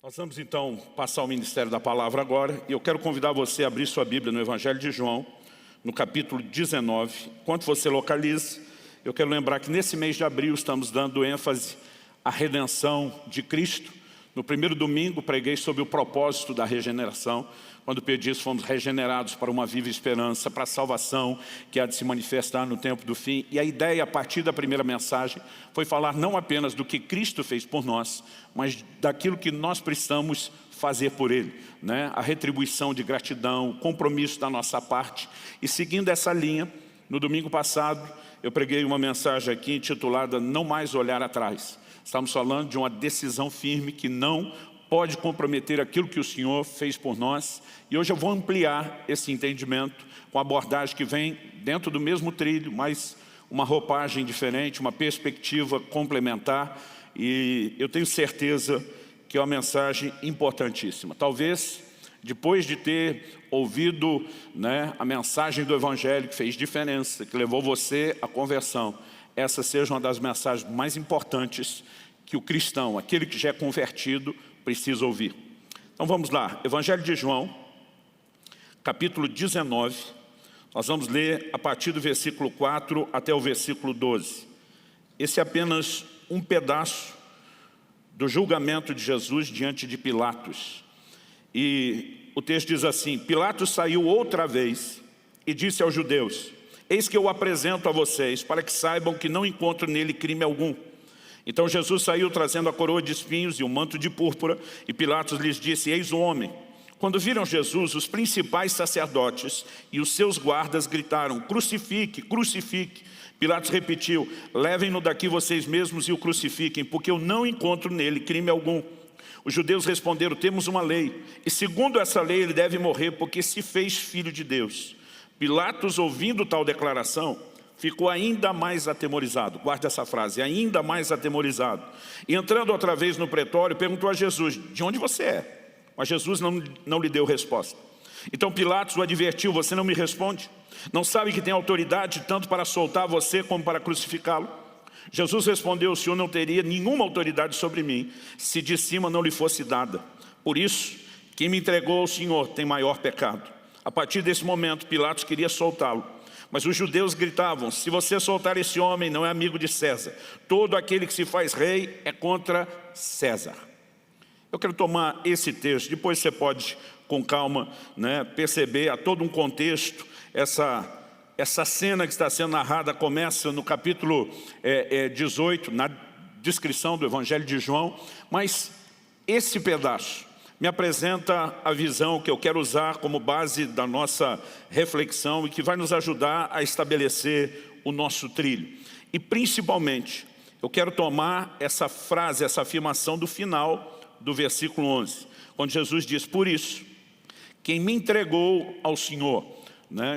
Nós vamos então passar ao Ministério da Palavra agora, e eu quero convidar você a abrir sua Bíblia no Evangelho de João, no capítulo 19. Enquanto você localiza, eu quero lembrar que nesse mês de abril estamos dando ênfase à redenção de Cristo. No primeiro domingo preguei sobre o propósito da regeneração. Quando pedi isso, fomos regenerados para uma viva esperança, para a salvação que há de se manifestar no tempo do fim. E a ideia, a partir da primeira mensagem, foi falar não apenas do que Cristo fez por nós, mas daquilo que nós precisamos fazer por Ele, né? A retribuição de gratidão, o compromisso da nossa parte. E seguindo essa linha, no domingo passado, eu preguei uma mensagem aqui intitulada Não Mais Olhar Atrás. Estamos falando de uma decisão firme que não pode comprometer aquilo que o Senhor fez por nós. E hoje eu vou ampliar esse entendimento com a abordagem que vem dentro do mesmo trilho, mas uma roupagem diferente, uma perspectiva complementar. E eu tenho certeza que é uma mensagem importantíssima. Talvez, depois de ter ouvido, a mensagem do Evangelho que fez diferença, que levou você à conversão, essa seja uma das mensagens mais importantes que o cristão, aquele que já é convertido, precisa ouvir. Então vamos lá, Evangelho de João, capítulo 19, nós vamos ler a partir do versículo 4 até o versículo 12. Esse é apenas um pedaço do julgamento de Jesus diante de Pilatos. E o texto diz assim: Pilatos saiu outra vez e disse aos judeus: eis que eu o apresento a vocês, para que saibam que não encontro nele crime algum. Então Jesus saiu trazendo a coroa de espinhos e o manto de púrpura, e Pilatos lhes disse: eis o homem. Quando viram Jesus, os principais sacerdotes e os seus guardas gritaram: crucifique, crucifique. Pilatos repetiu: levem-no daqui vocês mesmos e o crucifiquem, porque eu não encontro nele crime algum. Os judeus responderam: temos uma lei, e segundo essa lei ele deve morrer, porque se fez filho de Deus. Pilatos, ouvindo tal declaração, ficou ainda mais atemorizado. Guarde essa frase: ainda mais atemorizado. E entrando outra vez no pretório, perguntou a Jesus: de onde você é? Mas Jesus não lhe deu resposta. Então Pilatos o advertiu: você não me responde? Não sabe que tem autoridade tanto para soltar você como para crucificá-lo? Jesus respondeu: o Senhor não teria nenhuma autoridade sobre mim, se de cima não lhe fosse dada. Por isso, quem me entregou ao Senhor tem maior pecado. A partir desse momento, Pilatos queria soltá-lo. Mas os judeus gritavam: se você soltar esse homem, não é amigo de César. Todo aquele que se faz rei é contra César. Eu quero tomar esse texto, depois você pode, com calma, perceber, há todo um contexto. Essa cena que está sendo narrada começa no capítulo 18, na descrição do Evangelho de João. Mas esse pedaço me apresenta a visão que eu quero usar como base da nossa reflexão e que vai nos ajudar a estabelecer o nosso trilho. E principalmente, eu quero tomar essa frase, essa afirmação do final do versículo 11, quando Jesus diz: por isso, quem me entregou ao Senhor,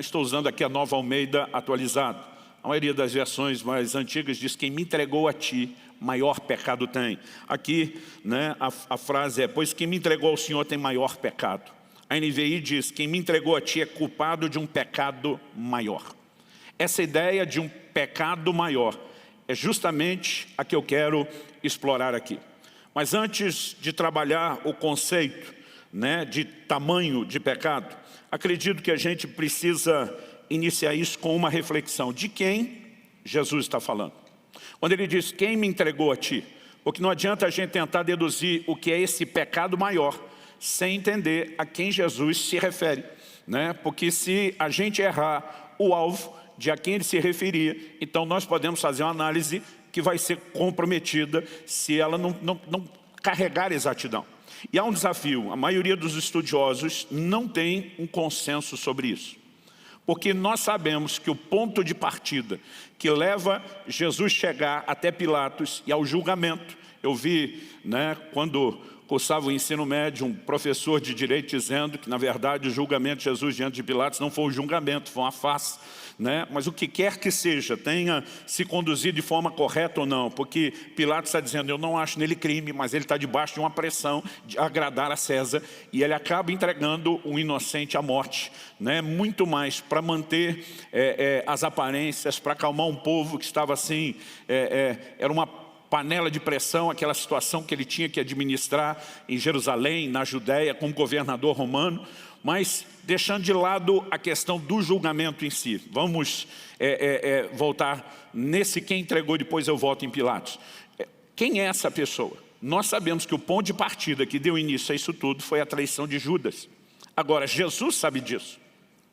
estou usando aqui a Nova Almeida atualizada. A maioria das versões mais antigas diz: quem me entregou a ti, maior pecado tem. Aqui, a frase é: pois quem me entregou ao Senhor tem maior pecado. A NVI diz: quem me entregou a ti é culpado de um pecado maior. Essa ideia de um pecado maior é justamente a que eu quero explorar aqui. Mas antes de trabalhar o conceito, de tamanho de pecado, acredito que a gente precisa iniciar isso com uma reflexão. De quem Jesus está falando? Quando ele diz: quem me entregou a ti? Porque não adianta a gente tentar deduzir o que é esse pecado maior sem entender a quem Jesus se refere. Porque se a gente errar o alvo de a quem ele se referia, então nós podemos fazer uma análise que vai ser comprometida se ela não carregar exatidão. E há um desafio: a maioria dos estudiosos não tem um consenso sobre isso. Porque nós sabemos que o ponto de partida que leva Jesus chegar até Pilatos e ao julgamento, eu vi, quando cursava o ensino médio, um professor de direito dizendo que, na verdade, o julgamento de Jesus diante de Pilatos não foi um julgamento, foi uma farsa. Mas o que quer que seja, tenha se conduzido de forma correta ou não, porque Pilatos está dizendo: eu não acho nele crime, mas ele está debaixo de uma pressão de agradar a César, e ele acaba entregando um inocente à morte, muito mais para manter as aparências, para acalmar um povo que estava assim, era uma panela de pressão, aquela situação que ele tinha que administrar em Jerusalém, na Judéia, como governador romano, mas deixando de lado a questão do julgamento em si. Vamos voltar nesse quem entregou, depois eu volto em Pilatos. Quem é essa pessoa? Nós sabemos que o ponto de partida que deu início a isso tudo foi a traição de Judas. Agora, Jesus sabe disso.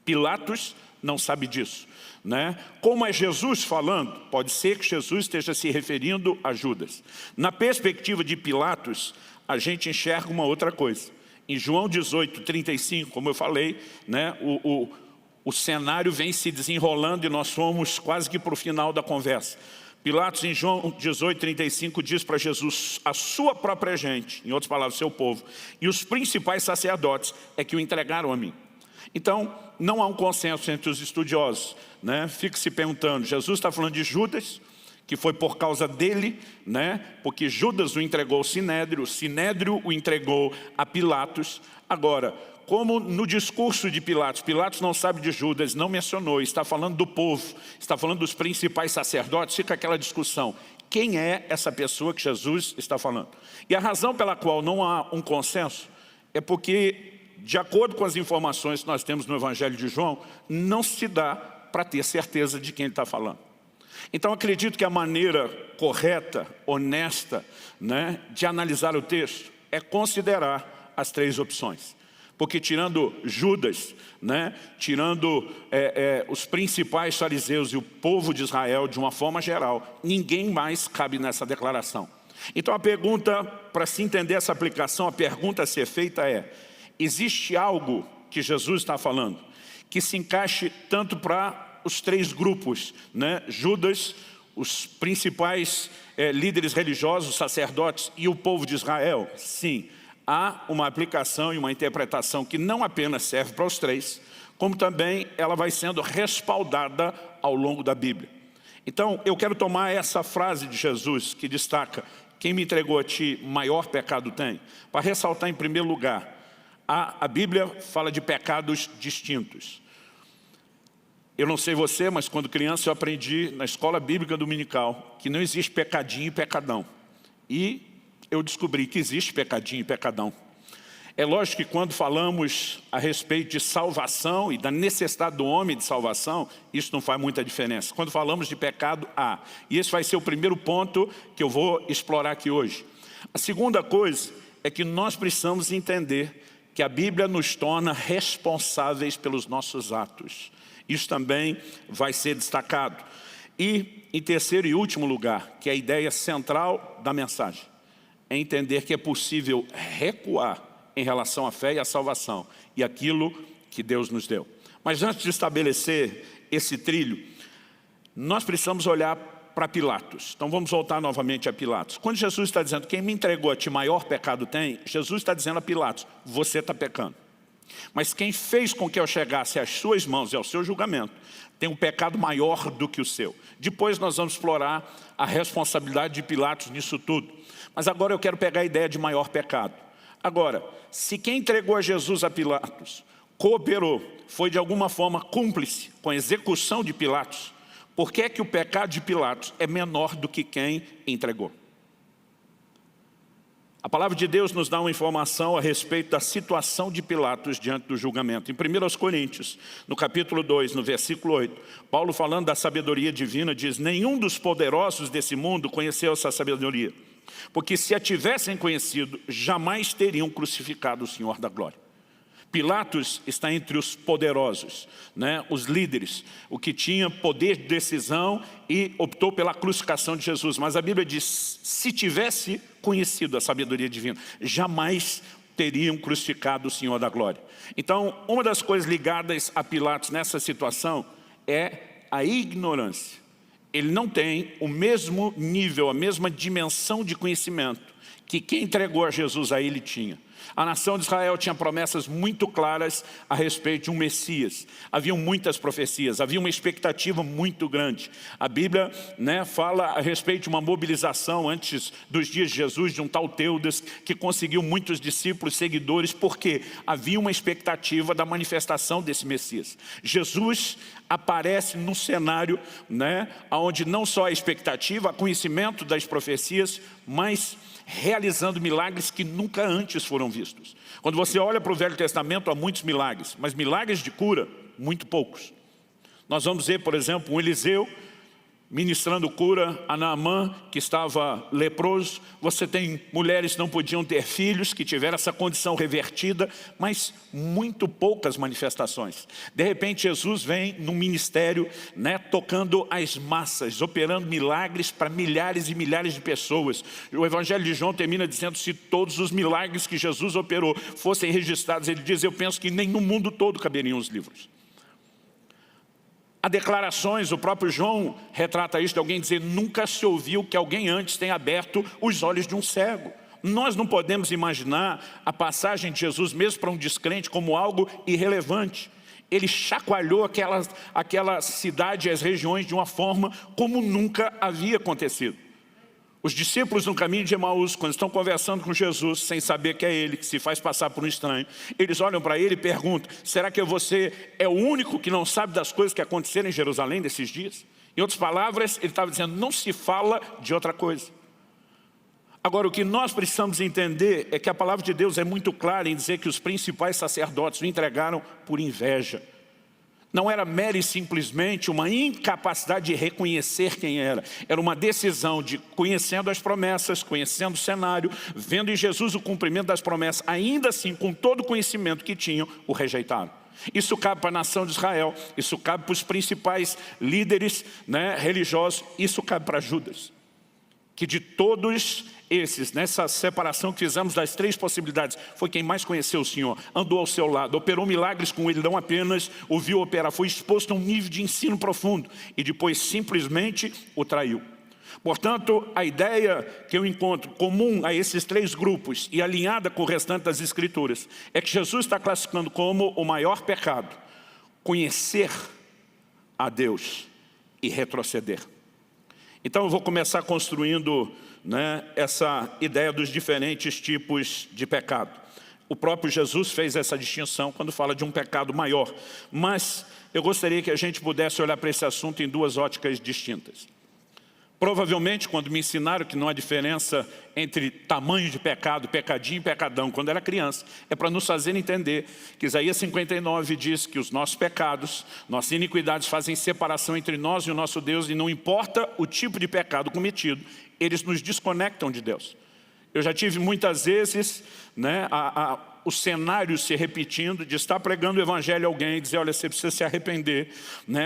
Pilatos não sabe disso, né? Como é Jesus falando, pode ser que Jesus esteja se referindo a Judas. Na perspectiva de Pilatos, a gente enxerga uma outra coisa. Em João 18, 35, como eu falei, né, o cenário vem se desenrolando e nós fomos quase que para o final da conversa. Pilatos, em João 18, 35, diz para Jesus, a sua própria gente, em outras palavras, seu povo, e os principais sacerdotes é que o entregaram a mim. Então, não há um consenso entre os estudiosos, né? Fica se perguntando, Jesus está falando de Judas, que foi por causa dele, né? Porque Judas o entregou ao Sinédrio, o Sinédrio o entregou a Pilatos. Agora, como no discurso de Pilatos, Pilatos não sabe de Judas, não mencionou, está falando do povo, está falando dos principais sacerdotes, fica aquela discussão. Quem é essa pessoa que Jesus está falando? E a razão pela qual não há um consenso é porque, de acordo com as informações que nós temos no Evangelho de João, não se dá para ter certeza de quem ele está falando. Então acredito que a maneira correta, honesta, né, de analisar o texto é considerar as três opções. Porque tirando Judas, né, tirando os principais fariseus e o povo de Israel de uma forma geral, ninguém mais cabe nessa declaração. Então a pergunta, para se entender essa aplicação, a pergunta a ser feita é, existe algo que Jesus está falando que se encaixe tanto para os três grupos, né? Judas, os principais líderes religiosos, sacerdotes e o povo de Israel? Sim, há uma aplicação e uma interpretação que não apenas serve para os três, como também ela vai sendo respaldada ao longo da Bíblia. Então, eu quero tomar essa frase de Jesus que destaca, quem me entregou a ti, maior pecado tem, para ressaltar em primeiro lugar, a Bíblia fala de pecados distintos. Eu não sei você, mas quando criança eu aprendi na escola bíblica dominical que não existe pecadinho e pecadão. E eu descobri que existe pecadinho e pecadão. É lógico que quando falamos a respeito de salvação e da necessidade do homem de salvação, isso não faz muita diferença. Quando falamos de pecado, há. E esse vai ser o primeiro ponto que eu vou explorar aqui hoje. A segunda coisa é que nós precisamos entender que a Bíblia nos torna responsáveis pelos nossos atos. Isso também vai ser destacado. E, em terceiro e último lugar, que é a ideia central da mensagem, é entender que é possível recuar em relação à fé e à salvação e aquilo que Deus nos deu. Mas antes de estabelecer esse trilho, nós precisamos olhar para Pilatos. Então vamos voltar novamente a Pilatos. Quando Jesus está dizendo, quem me entregou a ti maior pecado tem, Jesus está dizendo a Pilatos, você está pecando. Mas quem fez com que eu chegasse às suas mãos e ao seu julgamento, tem um pecado maior do que o seu. Depois nós vamos explorar a responsabilidade de Pilatos nisso tudo. Mas agora eu quero pegar a ideia de maior pecado. Agora, se quem entregou a Jesus a Pilatos cooperou, foi de alguma forma cúmplice com a execução de Pilatos, por que é que o pecado de Pilatos é menor do que quem entregou? A palavra de Deus nos dá uma informação a respeito da situação de Pilatos diante do julgamento. Em 1 Coríntios, no capítulo 2, no versículo 8, Paulo, falando da sabedoria divina, diz, nenhum dos poderosos desse mundo conheceu essa sabedoria, porque se a tivessem conhecido, jamais teriam crucificado o Senhor da glória. Pilatos está entre os poderosos, né? Os líderes, o que tinha poder de decisão e optou pela crucificação de Jesus. Mas a Bíblia diz, se tivesse conhecido a sabedoria divina, jamais teriam crucificado o Senhor da glória. Então, uma das coisas ligadas a Pilatos nessa situação é a ignorância. Ele não tem o mesmo nível, a mesma dimensão de conhecimento que quem entregou a Jesus a ele tinha. A nação de Israel tinha promessas muito claras a respeito de um Messias. Haviam muitas profecias, havia uma expectativa muito grande. A Bíblia, fala a respeito de uma mobilização antes dos dias de Jesus, de um tal Teudas, que conseguiu muitos discípulos, seguidores, porque havia uma expectativa da manifestação desse Messias. Jesus aparece num cenário, onde não só a expectativa, o conhecimento das profecias, mas realizando milagres que nunca antes foram vistos. Quando você olha para o Velho Testamento, há muitos milagres, mas milagres de cura, muito poucos. Nós vamos ver, por exemplo, um Eliseu ministrando cura a Naamã, que estava leproso. Você tem mulheres que não podiam ter filhos, que tiveram essa condição revertida, mas muito poucas manifestações. De repente, Jesus vem num ministério, tocando as massas, operando milagres para milhares e milhares de pessoas. O Evangelho de João termina dizendo, se todos os milagres que Jesus operou fossem registrados, ele diz, eu penso que nem no mundo todo caberiam os livros. Há declarações, o próprio João retrata isso de alguém dizer, nunca se ouviu que alguém antes tenha aberto os olhos de um cego. Nós não podemos imaginar a passagem de Jesus, mesmo para um descrente, como algo irrelevante. Ele chacoalhou aquela cidade e as regiões de uma forma como nunca havia acontecido. Os discípulos no caminho de Emaús, quando estão conversando com Jesus, sem saber que é ele, que se faz passar por um estranho, eles olham para ele e perguntam, será que você é o único que não sabe das coisas que aconteceram em Jerusalém nesses dias? Em outras palavras, ele estava dizendo, não se fala de outra coisa. Agora, o que nós precisamos entender é que a palavra de Deus é muito clara em dizer que os principais sacerdotes o entregaram por inveja. Não era mera e simplesmente uma incapacidade de reconhecer quem era. Era uma decisão de, conhecendo as promessas, conhecendo o cenário, vendo em Jesus o cumprimento das promessas, ainda assim, com todo o conhecimento que tinham, o rejeitaram. Isso cabe para a nação de Israel, isso cabe para os principais líderes religiosos, isso cabe para Judas. Que de todos esses, nessa separação que fizemos das três possibilidades, foi quem mais conheceu o Senhor, andou ao seu lado, operou milagres com ele, não apenas o viu operar, foi exposto a um nível de ensino profundo e depois simplesmente o traiu. Portanto, a ideia que eu encontro comum a esses três grupos e alinhada com o restante das Escrituras é que Jesus está classificando como o maior pecado, conhecer a Deus e retroceder. Então eu vou começar construindo essa ideia dos diferentes tipos de pecado. O próprio Jesus fez essa distinção quando fala de um pecado maior. Mas eu gostaria que a gente pudesse olhar para esse assunto em duas óticas distintas. Provavelmente, quando me ensinaram que não há diferença entre tamanho de pecado, pecadinho e pecadão, quando era criança, é para nos fazer entender que Isaías 59 diz que os nossos pecados, nossas iniquidades fazem separação entre nós e o nosso Deus, e não importa o tipo de pecado cometido, eles nos desconectam de Deus. Eu já tive muitas vezes o cenário se repetindo de estar pregando o evangelho a alguém e dizer, olha, você precisa se arrepender,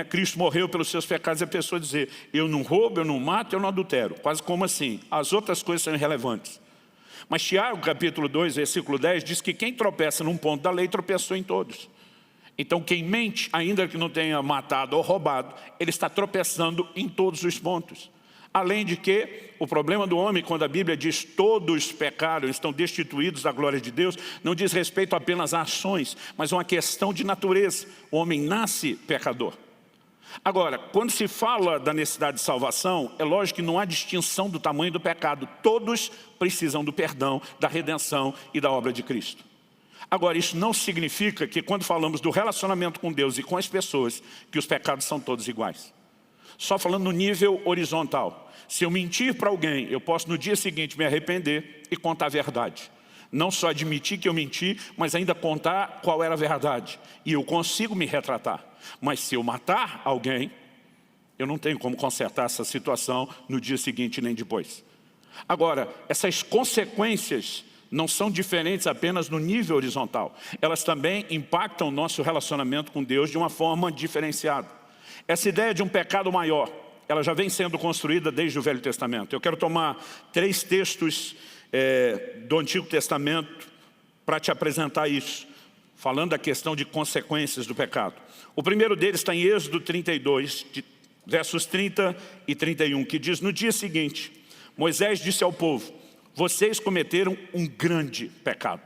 Cristo morreu pelos seus pecados, e a pessoa dizer, eu não roubo, eu não mato, eu não adultero. Quase como assim? As outras coisas são irrelevantes. Mas Tiago, capítulo 2, versículo 10, diz que quem tropeça num ponto da lei, tropeçou em todos. Então quem mente, ainda que não tenha matado ou roubado, ele está tropeçando em todos os pontos. Além de que, o problema do homem, quando a Bíblia diz todos pecaram, estão destituídos da glória de Deus, não diz respeito apenas a ações, mas uma questão de natureza. O homem nasce pecador. Agora, quando se fala da necessidade de salvação, é lógico que não há distinção do tamanho do pecado. Todos precisam do perdão, da redenção e da obra de Cristo. Agora, isso não significa que quando falamos do relacionamento com Deus e com as pessoas, que os pecados são todos iguais. Só falando no nível horizontal. Se eu mentir para alguém, eu posso no dia seguinte me arrepender e contar a verdade. Não só admitir que eu menti, mas ainda contar qual era a verdade. E eu consigo me retratar. Mas se eu matar alguém, eu não tenho como consertar essa situação no dia seguinte nem depois. Agora, essas consequências não são diferentes apenas no nível horizontal. Elas também impactam o nosso relacionamento com Deus de uma forma diferenciada. Essa ideia de um pecado maior, ela já vem sendo construída desde o Velho Testamento. Eu quero tomar 3 textos do Antigo Testamento para te apresentar isso, falando da questão de consequências do pecado. O primeiro deles está em Êxodo 32, versos 30 e 31, que diz, no dia seguinte, Moisés disse ao povo, vocês cometeram um grande pecado.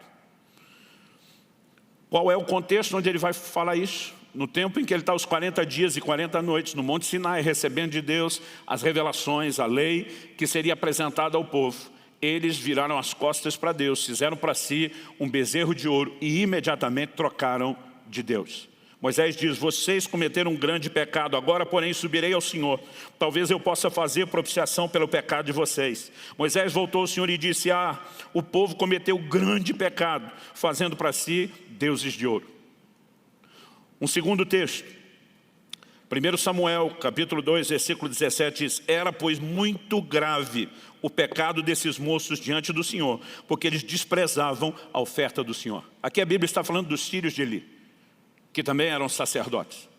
Qual é o contexto onde ele vai falar isso? No tempo em que ele está os 40 dias e 40 noites no Monte Sinai, recebendo de Deus as revelações, a lei que seria apresentada ao povo. Eles viraram as costas para Deus, fizeram para si um bezerro de ouro e imediatamente trocaram de Deus. Moisés diz, vocês cometeram um grande pecado, agora porém subirei ao Senhor. Talvez eu possa fazer propiciação pelo pecado de vocês. Moisés voltou ao Senhor e disse, o povo cometeu grande pecado, fazendo para si deuses de ouro. Um segundo texto, 1 Samuel, capítulo 2, versículo 17, diz, era, pois, muito grave o pecado desses moços diante do Senhor, porque eles desprezavam a oferta do Senhor. Aqui a Bíblia está falando dos filhos de Eli, que também eram sacerdotes.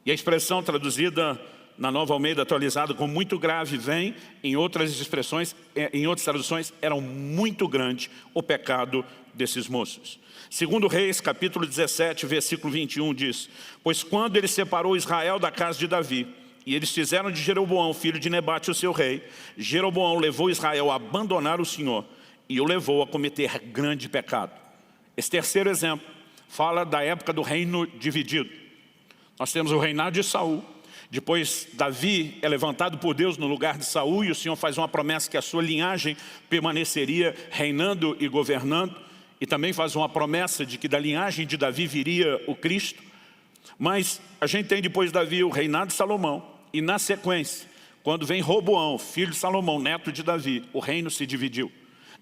E a expressão traduzida na Nova Almeida atualizada como muito grave vem em outras expressões, em outras traduções, era muito grande o pecado desses moços. Segundo Reis, capítulo 17, versículo 21 diz, pois quando ele separou Israel da casa de Davi, e eles fizeram de Jeroboão, filho de Nebate, o seu rei, Jeroboão levou Israel a abandonar o Senhor e o levou a cometer grande pecado. Esse terceiro exemplo fala da época do reino dividido. Nós temos o reinado de Saul. Depois Davi é levantado por Deus no lugar de Saul e o Senhor faz uma promessa que a sua linhagem permaneceria reinando e governando. E também faz uma promessa de que da linhagem de Davi viria o Cristo. Mas a gente tem depois de Davi o reinado de Salomão. E na sequência, quando vem Roboão, filho de Salomão, neto de Davi, o reino se dividiu.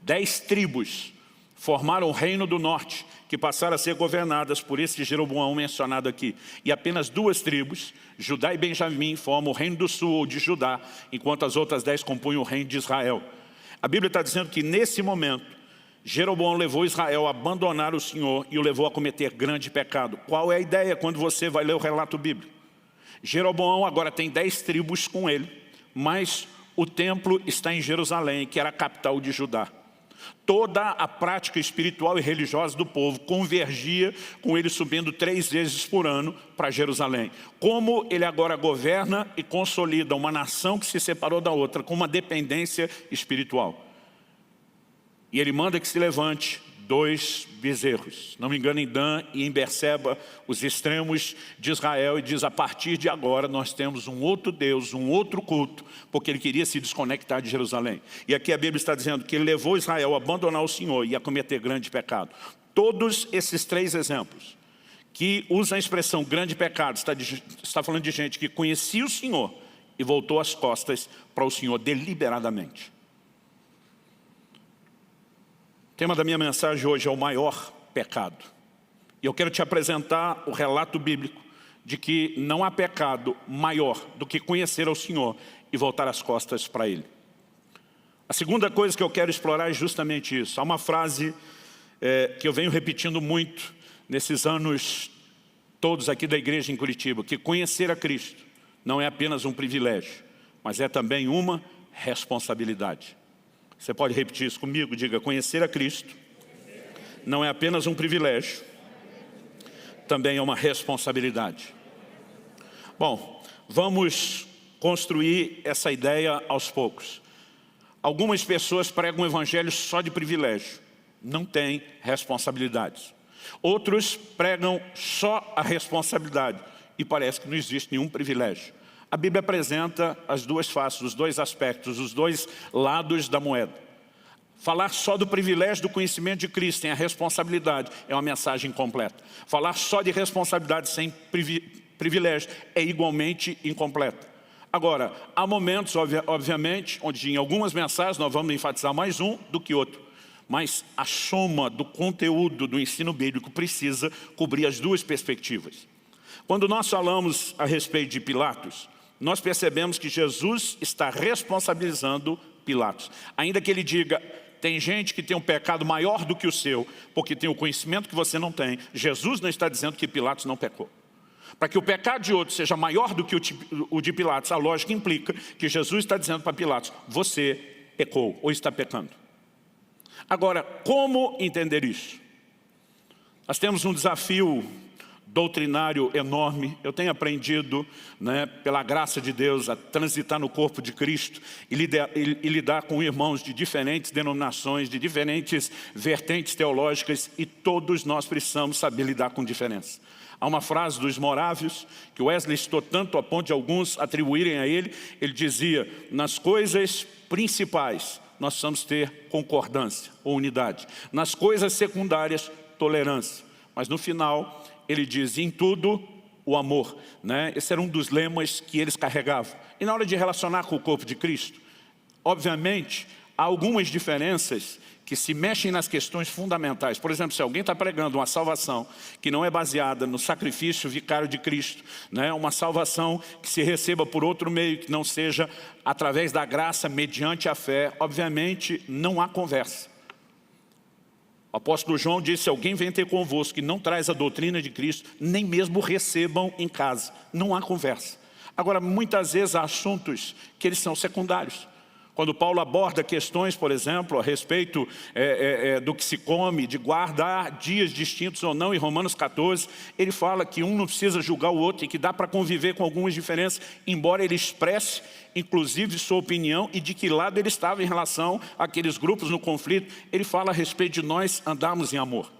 10 tribos formaram o reino do norte, que passaram a ser governadas por esse Jeroboão mencionado aqui. E apenas 2 tribos, Judá e Benjamim, formam o reino do sul ou de Judá, enquanto as outras 10 compunham o reino de Israel. A Bíblia está dizendo que nesse momento, Jeroboão levou Israel a abandonar o Senhor e o levou a cometer grande pecado. Qual é a ideia quando você vai ler o relato bíblico? Jeroboão agora tem 10 tribos com ele, mas o templo está em Jerusalém, que era a capital de Judá. Toda a prática espiritual e religiosa do povo convergia com ele subindo 3 vezes por ano para Jerusalém. Como ele agora governa e consolida uma nação que se separou da outra com uma dependência espiritual. E ele manda que se levante 2 bezerros, não me engano, em Dan e em Berseba, os extremos de Israel, e diz, a partir de agora nós temos um outro Deus, um outro culto, porque ele queria se desconectar de Jerusalém. E aqui a Bíblia está dizendo que ele levou Israel a abandonar o Senhor e a cometer grande pecado. Todos esses 3 exemplos, que usam a expressão grande pecado, está falando de gente que conhecia o Senhor e voltou as costas para o Senhor deliberadamente. O tema da minha mensagem hoje é o maior pecado. E eu quero te apresentar o relato bíblico de que não há pecado maior do que conhecer ao Senhor e voltar as costas para Ele. A segunda coisa que eu quero explorar é justamente isso. Há uma frase que eu venho repetindo muito nesses anos todos aqui da igreja em Curitiba, que conhecer a Cristo não é apenas um privilégio, mas é também uma responsabilidade. Você pode repetir isso comigo? Diga, conhecer a Cristo não é apenas um privilégio, também é uma responsabilidade. Bom, vamos construir essa ideia aos poucos. Algumas pessoas pregam o evangelho só de privilégio, não têm responsabilidades. Outros pregam só a responsabilidade e parece que não existe nenhum privilégio. A Bíblia apresenta as 2 faces, os 2 aspectos, os 2 lados da moeda. Falar só do privilégio do conhecimento de Cristo sem a responsabilidade é uma mensagem incompleta. Falar só de responsabilidade sem privilégio é igualmente incompleta. Agora, há momentos, obviamente, onde em algumas mensagens nós vamos enfatizar mais um do que outro. Mas a soma do conteúdo do ensino bíblico precisa cobrir as 2 perspectivas. Quando nós falamos a respeito de Pilatos, nós percebemos que Jesus está responsabilizando Pilatos. Ainda que ele diga, tem gente que tem um pecado maior do que o seu, porque tem o conhecimento que você não tem, Jesus não está dizendo que Pilatos não pecou. Para que o pecado de outro seja maior do que o de Pilatos, a lógica implica que Jesus está dizendo para Pilatos, você pecou ou está pecando. Agora, como entender isso? Nós temos um desafio doutrinário enorme. Eu tenho aprendido, né, pela graça de Deus, a transitar no corpo de Cristo e lidar com irmãos de diferentes denominações, de diferentes vertentes teológicas, e todos nós precisamos saber lidar com diferença. Há uma frase dos Morávios, que Wesley citou tanto a ponto de alguns atribuírem a ele. Ele dizia: nas coisas principais nós precisamos ter concordância ou unidade. Nas coisas secundárias, tolerância. Mas no final, ele diz: em tudo, o amor. Né? Esse era um dos lemas que eles carregavam. E na hora de relacionar com o corpo de Cristo, obviamente, há algumas diferenças que se mexem nas questões fundamentais. Por exemplo, se alguém está pregando uma salvação que não é baseada no sacrifício vicário de Cristo, né? Uma salvação que se receba por outro meio, que não seja através da graça, mediante a fé, obviamente não há conversa. O apóstolo João disse: se alguém vem ter convosco e não traz a doutrina de Cristo, nem mesmo recebam em casa. Não há conversa. Agora, muitas vezes há assuntos que eles são secundários. Quando Paulo aborda questões, por exemplo, a respeito do que se come, de guardar dias distintos ou não, em Romanos 14, ele fala que um não precisa julgar o outro e que dá para conviver com algumas diferenças, embora ele expresse, inclusive, sua opinião e de que lado ele estava em relação àqueles grupos no conflito. Ele fala a respeito de nós andarmos em amor.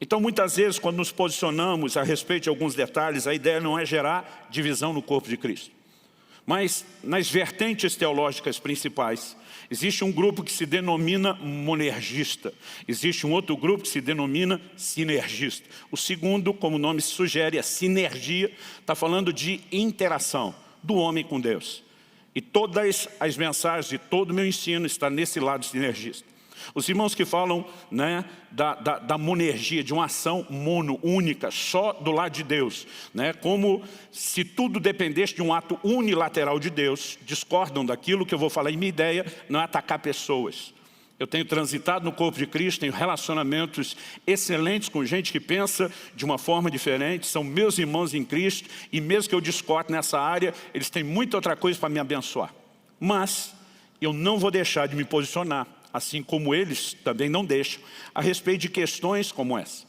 Então, muitas vezes, quando nos posicionamos a respeito de alguns detalhes, a ideia não é gerar divisão no corpo de Cristo. Mas nas vertentes teológicas principais, existe um grupo que se denomina monergista. Existe um outro grupo que se denomina sinergista. O segundo, como o nome sugere, a sinergia, está falando de interação do homem com Deus. E todas as mensagens de todo o meu ensino está nesse lado sinergista. Os irmãos que falam, né, da monergia, de uma ação mono, única, só do lado de Deus, né, como se tudo dependesse de um ato unilateral de Deus, discordam daquilo que eu vou falar. E minha ideia não é atacar pessoas. Eu tenho transitado no corpo de Cristo, tenho relacionamentos excelentes com gente que pensa de uma forma diferente, são meus irmãos em Cristo, e mesmo que eu discorde nessa área, eles têm muita outra coisa para me abençoar. Mas eu não vou deixar de me posicionar, assim como eles também não deixam, a respeito de questões como essa.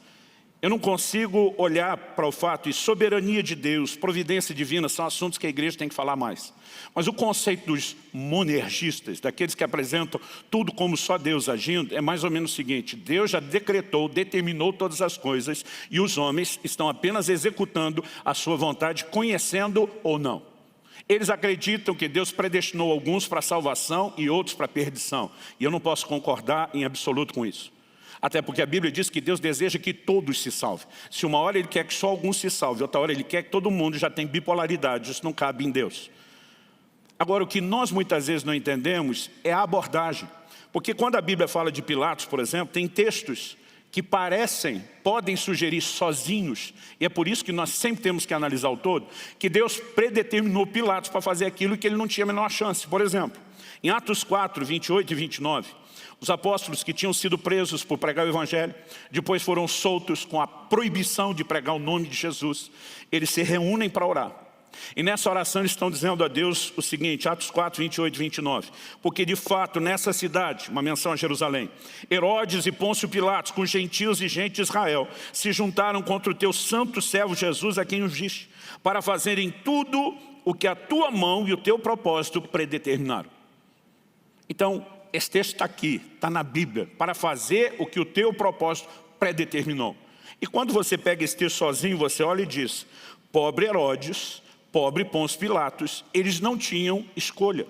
Eu não consigo olhar para o fato de soberania de Deus, providência divina, são assuntos que a igreja tem que falar mais. Mas o conceito dos monergistas, daqueles que apresentam tudo como só Deus agindo, é mais ou menos o seguinte: Deus já decretou, determinou todas as coisas e os homens estão apenas executando a sua vontade, conhecendo ou não. Eles acreditam que Deus predestinou alguns para a salvação e outros para a perdição. E eu não posso concordar em absoluto com isso. Até porque a Bíblia diz que Deus deseja que todos se salvem. Se uma hora Ele quer que só alguns se salvem, outra hora Ele quer que todo mundo, já tem bipolaridade. Isso não cabe em Deus. Agora, o que nós muitas vezes não entendemos é a abordagem. Porque quando a Bíblia fala de Pilatos, por exemplo, tem textos que podem sugerir sozinhos, e é por isso que nós sempre temos que analisar o todo, que Deus predeterminou Pilatos para fazer aquilo que ele não tinha a menor chance. Por exemplo, em Atos 4, 28 e 29, os apóstolos que tinham sido presos por pregar o Evangelho, depois foram soltos com a proibição de pregar o nome de Jesus, eles se reúnem para orar. E nessa oração eles estão dizendo a Deus o seguinte, Atos 4, 28 e 29. Porque de fato nessa cidade, uma menção a Jerusalém, Herodes e Pôncio Pilatos, com gentios e gente de Israel, se juntaram contra o teu santo servo Jesus, a quem ungiste, para fazerem tudo o que a tua mão e o teu propósito predeterminaram. Então, esse texto está aqui, está na Bíblia, para fazer o que o teu propósito predeterminou. E quando você pega esse texto sozinho, você olha e diz, pobre Herodes, pobre Pôncio Pilatos, eles não tinham escolha.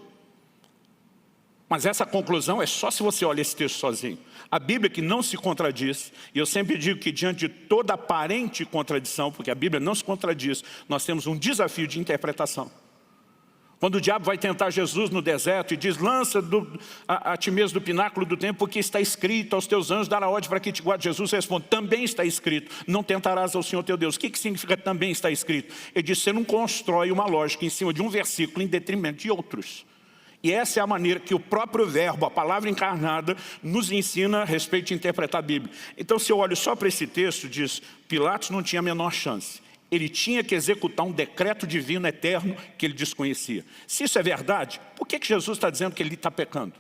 Mas essa conclusão é só se você olha esse texto sozinho. A Bíblia que não se contradiz, e eu sempre digo que diante de toda aparente contradição, porque a Bíblia não se contradiz, nós temos um desafio de interpretação. Quando o diabo vai tentar Jesus no deserto e diz, lança a ti mesmo do pináculo do templo, porque está escrito, aos teus anjos dará ordem para que te guarde. Jesus responde, também está escrito, não tentarás ao Senhor teu Deus. O que significa também está escrito? Ele diz, você não constrói uma lógica em cima de um versículo em detrimento de outros. E essa é a maneira que o próprio verbo, a palavra encarnada, nos ensina a respeito de interpretar a Bíblia. Então, se eu olho só para esse texto, diz, Pilatos não tinha a menor chance. Ele tinha que executar um decreto divino eterno que ele desconhecia. Se isso é verdade, por que Jesus está dizendo que ele está pecando?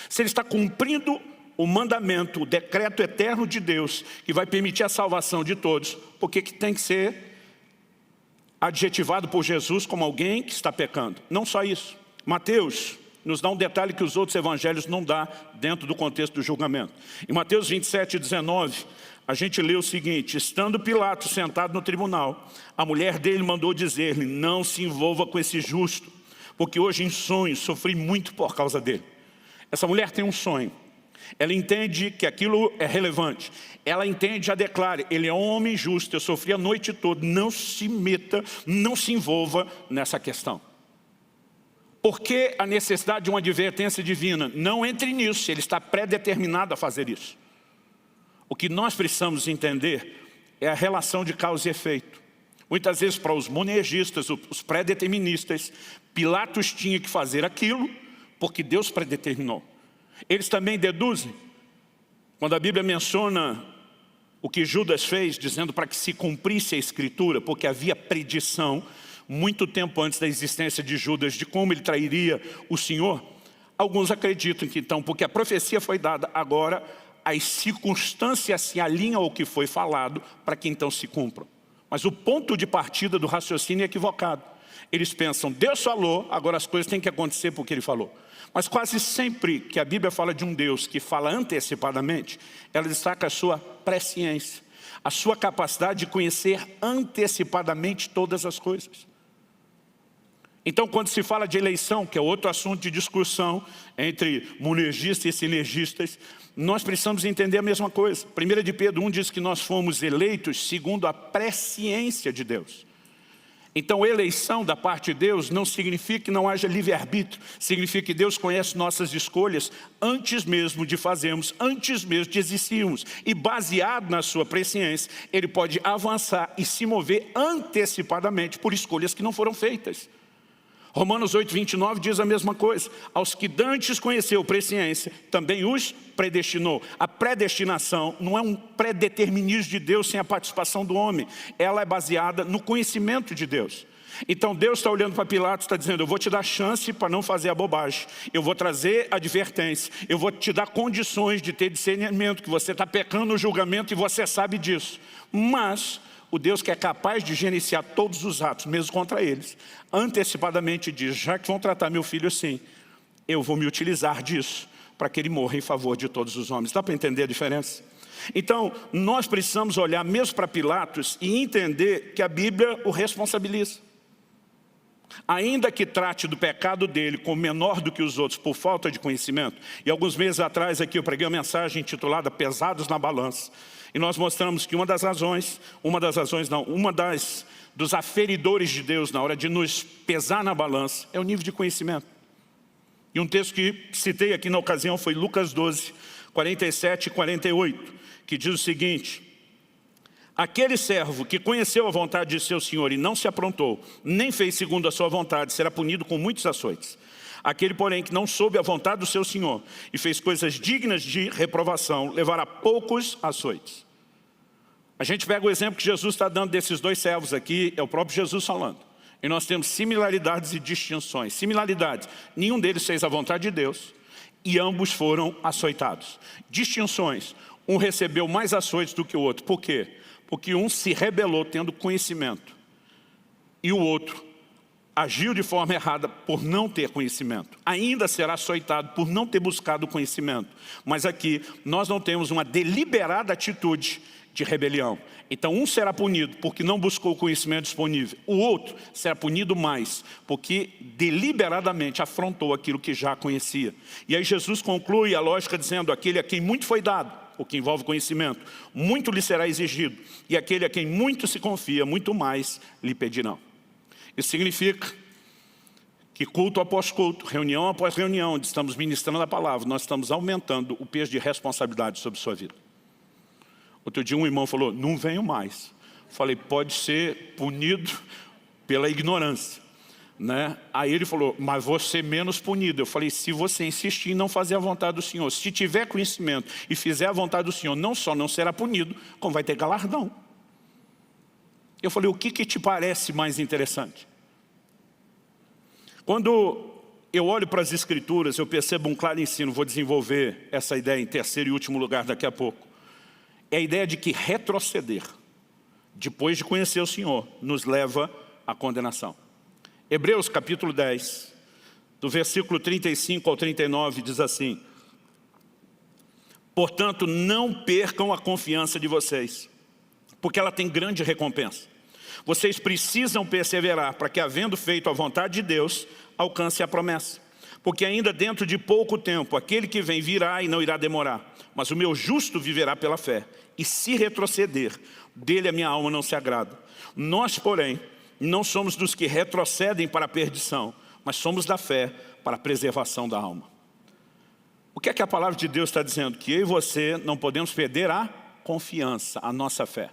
Se ele está cumprindo o mandamento, o decreto eterno de Deus, que vai permitir a salvação de todos, por que tem que ser adjetivado por Jesus como alguém que está pecando? Não só isso. Mateus nos dá um detalhe que os outros evangelhos não dão dentro do contexto do julgamento. Em Mateus 27, 19, a gente lê o seguinte: estando Pilatos sentado no tribunal, a mulher dele mandou dizer-lhe: não se envolva com esse justo, porque hoje em sonho sofri muito por causa dele. Essa mulher tem um sonho. Ela entende que aquilo é relevante. Ela entende, já declara: ele é um homem justo, eu sofri a noite toda. Não se meta, não se envolva nessa questão. Por que a necessidade de uma advertência divina? Não entre nisso, ele está predeterminado a fazer isso. O que nós precisamos entender é a relação de causa e efeito. Muitas vezes, para os monergistas, os predeterministas, Pilatos tinha que fazer aquilo porque Deus predeterminou. Eles também deduzem, quando a Bíblia menciona o que Judas fez, dizendo para que se cumprisse a Escritura, porque havia predição, muito tempo antes da existência de Judas, de como ele trairia o Senhor. Alguns acreditam que então, porque a profecia foi dada, agora as circunstâncias se alinham ao que foi falado, para que então se cumpram. Mas o ponto de partida do raciocínio é equivocado. Eles pensam: Deus falou, agora as coisas têm que acontecer porque Ele falou. Mas quase sempre que a Bíblia fala de um Deus que fala antecipadamente, ela destaca a sua presciência, a sua capacidade de conhecer antecipadamente todas as coisas. Então, quando se fala de eleição, que é outro assunto de discussão entre monergistas e sinergistas, nós precisamos entender a mesma coisa. 1 de Pedro 1 diz que nós fomos eleitos segundo a presciência de Deus. Então, eleição da parte de Deus não significa que não haja livre-arbítrio. Significa que Deus conhece nossas escolhas antes mesmo de fazermos, antes mesmo de existirmos. E baseado na sua presciência, Ele pode avançar e se mover antecipadamente por escolhas que não foram feitas. Romanos 8, 29 diz a mesma coisa. Aos que dantes conheceu presciência, também os predestinou. A predestinação não é um predeterminismo de Deus sem a participação do homem. Ela é baseada no conhecimento de Deus. Então Deus está olhando para Pilatos e está dizendo: eu vou te dar chance para não fazer a bobagem. Eu vou trazer advertência. Eu vou te dar condições de ter discernimento, que você está pecando no julgamento e você sabe disso. Mas o Deus que é capaz de gerenciar todos os atos, mesmo contra eles, antecipadamente diz: já que vão tratar meu filho assim, eu vou me utilizar disso para que ele morra em favor de todos os homens. Dá para entender a diferença? Então, nós precisamos olhar mesmo para Pilatos e entender que a Bíblia o responsabiliza. Ainda que trate do pecado dele como menor do que os outros por falta de conhecimento. E alguns meses atrás aqui eu preguei uma mensagem intitulada Pesados na Balança. E nós mostramos que uma dos aferidores de Deus na hora de nos pesar na balança é o nível de conhecimento. E um texto que citei aqui na ocasião foi Lucas 12, 47 e 48, que diz o seguinte: aquele servo que conheceu a vontade de seu senhor e não se aprontou, nem fez segundo a sua vontade, será punido com muitos açoites. Aquele, porém, que não soube a vontade do seu senhor e fez coisas dignas de reprovação, levará poucos açoites. A gente pega o exemplo que Jesus está dando desses dois servos aqui, é o próprio Jesus falando. E nós temos similaridades e distinções. Similaridades: nenhum deles fez a vontade de Deus e ambos foram açoitados. Distinções: um recebeu mais açoites do que o outro. Por quê? Porque um se rebelou tendo conhecimento e o outro agiu de forma errada por não ter conhecimento. Ainda será açoitado por não ter buscado conhecimento. Mas aqui nós não temos uma deliberada atitude de rebelião. Então um será punido porque não buscou o conhecimento disponível. O outro será punido mais porque deliberadamente afrontou aquilo que já conhecia. E aí Jesus conclui a lógica dizendo: aquele a quem muito foi dado, o que envolve conhecimento, muito lhe será exigido. E aquele a quem muito se confia, muito mais lhe pedirão. Isso significa que culto após culto, reunião após reunião, onde estamos ministrando a palavra, nós estamos aumentando o peso de responsabilidade sobre a sua vida. Outro dia um irmão falou: não venho mais. Falei: pode ser punido pela ignorância, né? Aí ele falou: mas vou ser menos punido. Eu falei: se você insistir em não fazer a vontade do Senhor, se tiver conhecimento e fizer a vontade do Senhor, não só não será punido, como vai ter galardão. Eu falei: o que te parece mais interessante? Quando eu olho para as Escrituras, eu percebo um claro ensino, vou desenvolver essa ideia em terceiro e último lugar daqui a pouco. É a ideia de que retroceder, depois de conhecer o Senhor, nos leva à condenação. Hebreus capítulo 10, do versículo 35 ao 39, diz assim: portanto, não percam a confiança de vocês, porque ela tem grande recompensa. Vocês precisam perseverar para que, havendo feito a vontade de Deus, alcance a promessa. Porque ainda dentro de pouco tempo, aquele que vem virá e não irá demorar. Mas o meu justo viverá pela fé. E se retroceder, dele a minha alma não se agrada. Nós, porém, não somos dos que retrocedem para a perdição, mas somos da fé para a preservação da alma. O que é que a palavra de Deus está dizendo? Que eu e você não podemos perder a confiança, a nossa fé.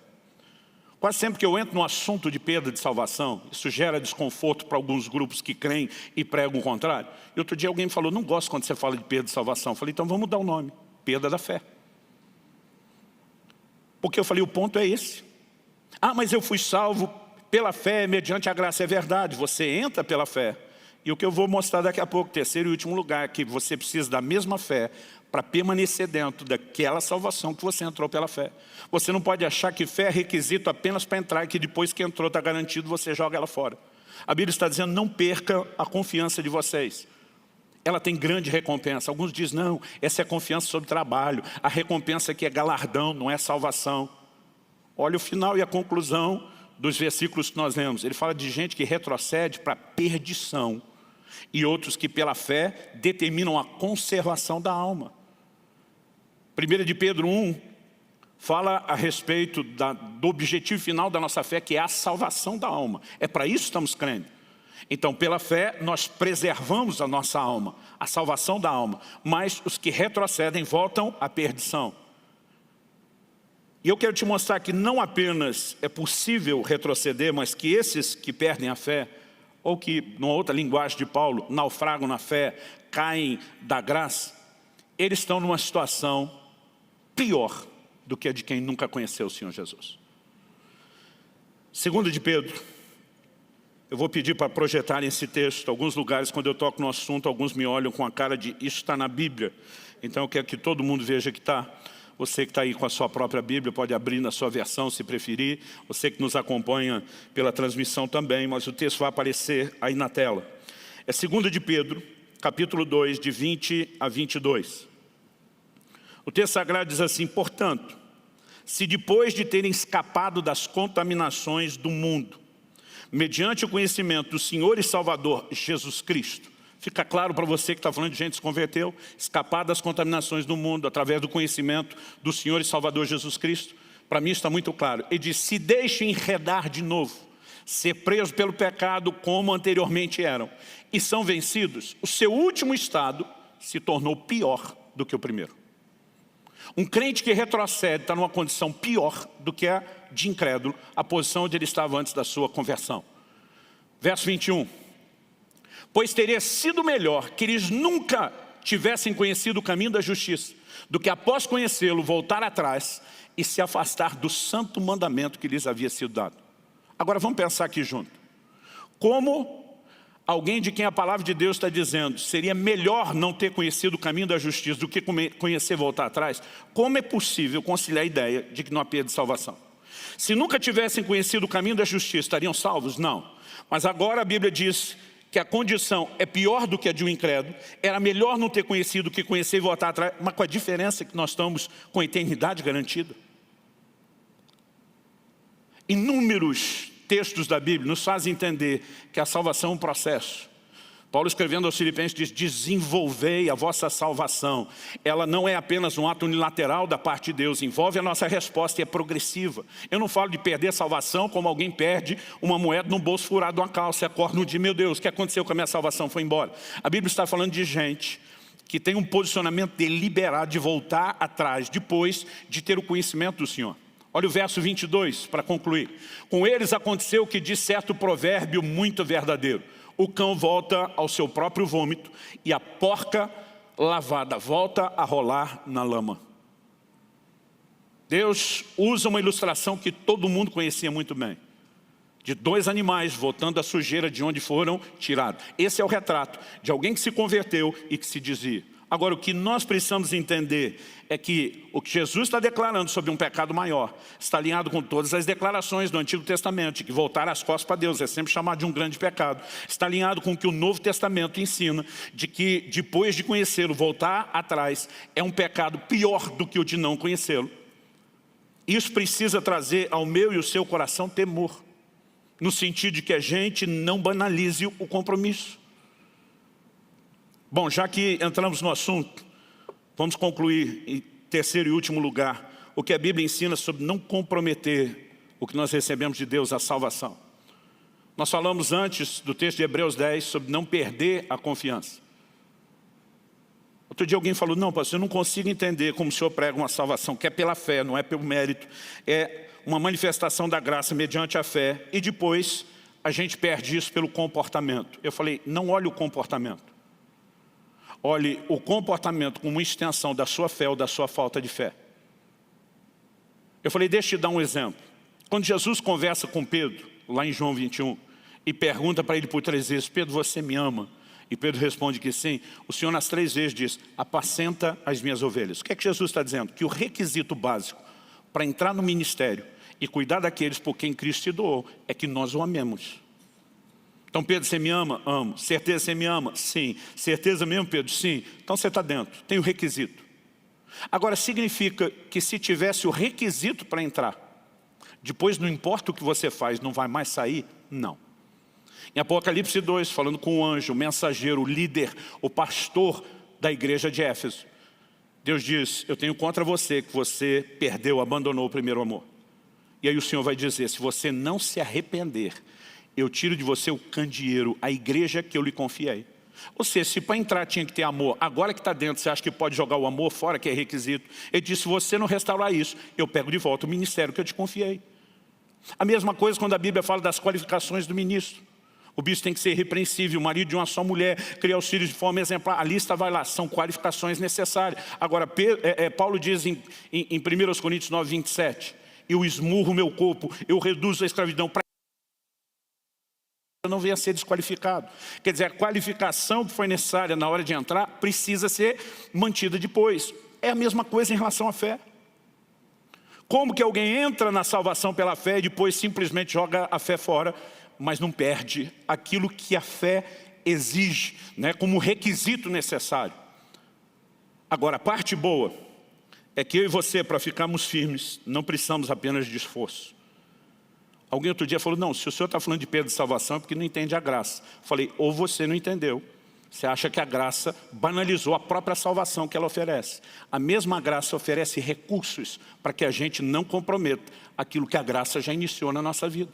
Quase sempre que eu entro no assunto de perda de salvação, isso gera desconforto para alguns grupos que creem e pregam o contrário. E outro dia alguém me falou, não gosto quando você fala de perda de salvação. Eu falei, então vamos mudar o nome, perda da fé. Porque eu falei, o ponto é esse. Ah, mas eu fui salvo pela fé, mediante a graça. É verdade, você entra pela fé. E o que eu vou mostrar daqui a pouco, terceiro e último lugar, é que você precisa da mesma fé para permanecer dentro daquela salvação que você entrou pela fé. Você não pode achar que fé é requisito apenas para entrar e que depois que entrou está garantido, você joga ela fora. A Bíblia está dizendo, não perca a confiança de vocês. Ela tem grande recompensa. Alguns dizem, não, essa é confiança sobre trabalho. A recompensa aqui é galardão, não é salvação. Olha o final e a conclusão dos versículos que nós lemos. Ele fala de gente que retrocede para a perdição e outros que pela fé determinam a conservação da alma. 1 de Pedro 1 fala a respeito do objetivo final da nossa fé, que é a salvação da alma. É para isso que estamos crendo. Então, pela fé, nós preservamos a nossa alma, a salvação da alma. Mas os que retrocedem voltam à perdição. E eu quero te mostrar que não apenas é possível retroceder, mas que esses que perdem a fé, ou que, numa outra linguagem de Paulo, naufragam na fé, caem da graça, eles estão numa situação pior do que a de quem nunca conheceu o Senhor Jesus. 2 de Pedro, eu vou pedir para projetar esse texto. Alguns lugares, quando eu toco no assunto, alguns me olham com a cara de, isso está na Bíblia. Então eu quero que todo mundo veja que está. Você que está aí com a sua própria Bíblia, pode abrir na sua versão, se preferir. Você que nos acompanha pela transmissão também, mas o texto vai aparecer aí na tela. É 2 de Pedro, capítulo 2, de 20 a 22. O texto sagrado diz assim, portanto, se depois de terem escapado das contaminações do mundo, mediante o conhecimento do Senhor e Salvador Jesus Cristo, fica claro para você que está falando de gente que se converteu, escapar das contaminações do mundo através do conhecimento do Senhor e Salvador Jesus Cristo. Para mim está muito claro. Ele diz, se deixem enredar de novo, ser presos pelo pecado como anteriormente eram, e são vencidos, o seu último estado se tornou pior do que o primeiro. Um crente que retrocede está numa condição pior do que a de incrédulo, a posição onde ele estava antes da sua conversão. Verso 21. Pois teria sido melhor que eles nunca tivessem conhecido o caminho da justiça, do que após conhecê-lo voltar atrás e se afastar do santo mandamento que lhes havia sido dado. Agora vamos pensar aqui junto. Como alguém de quem a palavra de Deus está dizendo, seria melhor não ter conhecido o caminho da justiça do que conhecer e voltar atrás, como é possível conciliar a ideia de que não há perda de salvação? Se nunca tivessem conhecido o caminho da justiça, estariam salvos? Não. Mas agora a Bíblia diz que a condição é pior do que a de um incrédulo, era melhor não ter conhecido do que conhecer e voltar atrás, mas com a diferença que nós estamos com a eternidade garantida. Inúmeros textos da Bíblia nos fazem entender que a salvação é um processo. Paulo, escrevendo aos Filipenses, diz, desenvolvei a vossa salvação. Ela não é apenas um ato unilateral da parte de Deus, envolve a nossa resposta e é progressiva. Eu não falo de perder a salvação como alguém perde uma moeda num bolso furado de uma calça e acorda no dia, meu Deus, o que aconteceu com a minha salvação? Foi embora. A Bíblia está falando de gente que tem um posicionamento deliberado de voltar atrás, depois de ter o conhecimento do Senhor. Olha o verso 22, para concluir. Com eles aconteceu o que diz certo provérbio muito verdadeiro. O cão volta ao seu próprio vômito e a porca lavada volta a rolar na lama. Deus usa uma ilustração que todo mundo conhecia muito bem. de 2 animais voltando a sujeira de onde foram tirados. Esse é o retrato de alguém que se converteu e que se desvia. Agora, o que nós precisamos entender é que o que Jesus está declarando sobre um pecado maior está alinhado com todas as declarações do Antigo Testamento, de que voltar as costas para Deus é sempre chamado de um grande pecado. Está alinhado com o que o Novo Testamento ensina, de que depois de conhecê-lo, voltar atrás é um pecado pior do que o de não conhecê-lo. Isso precisa trazer ao meu e ao seu coração temor, no sentido de que a gente não banalize o compromisso. Bom, já que entramos no assunto, vamos concluir em terceiro e último lugar o que a Bíblia ensina sobre não comprometer o que nós recebemos de Deus, a salvação. Nós falamos antes do texto de Hebreus 10 sobre não perder a confiança. Outro dia alguém falou, não, pastor, eu não consigo entender como o senhor prega uma salvação, que é pela fé, não é pelo mérito, é uma manifestação da graça mediante a fé, e depois a gente perde isso pelo comportamento. Eu falei, não olhe o comportamento. Olhe o comportamento como uma extensão da sua fé ou da sua falta de fé. Eu falei, deixa eu te dar um exemplo. Quando Jesus conversa com Pedro, lá em João 21, e pergunta para ele por 3 vezes, Pedro, você me ama? E Pedro responde que sim. O Senhor nas 3 vezes diz, apacenta as minhas ovelhas. O que é que Jesus está dizendo? Que o requisito básico para entrar no ministério e cuidar daqueles por quem Cristo se doou é que nós o amemos. Então, Pedro, você me ama? Amo. Certeza você me ama? Sim. Certeza mesmo, Pedro? Sim. Então você está dentro. Tem o requisito. Agora, significa que se tivesse o requisito para entrar, depois não importa o que você faz, não vai mais sair? Não. Em Apocalipse 2, falando com o anjo, o mensageiro, o líder, o pastor da igreja de Éfeso, Deus diz, eu tenho contra você que você perdeu, abandonou o primeiro amor. E aí o Senhor vai dizer, se você não se arrepender, eu tiro de você o candeeiro, a igreja que eu lhe confiei. Ou seja, se para entrar tinha que ter amor, agora que está dentro, você acha que pode jogar o amor fora, que é requisito? Ele disse, se você não restaurar isso, eu pego de volta o ministério que eu te confiei. A mesma coisa quando a Bíblia fala das qualificações do ministro. O bispo tem que ser irrepreensível, o marido de uma só mulher, criar os filhos de forma exemplar. A lista vai lá, são qualificações necessárias. Agora, Paulo diz em 1 Coríntios 9, 27, eu esmurro o meu corpo, eu reduzo a escravidão para não venha a ser desqualificado. Quer dizer, a qualificação que foi necessária na hora de entrar precisa ser mantida depois. É a mesma coisa em relação à fé. Como que alguém entra na salvação pela fé e depois simplesmente joga a fé fora, mas não perde aquilo que a fé exige, né, como requisito necessário. Agora, a parte boa é que eu e você, para ficarmos firmes, não precisamos apenas de esforço. Alguém outro dia falou, não, se o senhor está falando de perda de salvação é porque não entende a graça. Falei, ou você não entendeu. Você acha que a graça banalizou a própria salvação que ela oferece. A mesma graça oferece recursos para que a gente não comprometa aquilo que a graça já iniciou na nossa vida.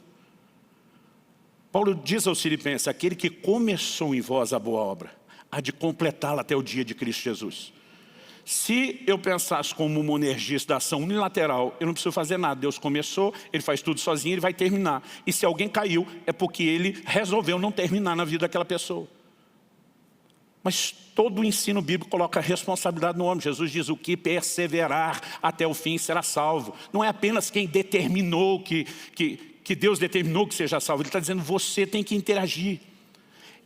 Paulo diz aos Filipenses, aquele que começou em vós a boa obra, há de completá-la até o dia de Cristo Jesus. Se eu pensasse como uma energista da ação unilateral, eu não preciso fazer nada. Deus começou, Ele faz tudo sozinho, Ele vai terminar. E se alguém caiu, é porque Ele resolveu não terminar na vida daquela pessoa. Mas todo o ensino bíblico coloca a responsabilidade no homem. Jesus diz, o que perseverar até o fim será salvo. Não é apenas quem determinou, que Deus determinou que seja salvo. Ele está dizendo, você tem que interagir.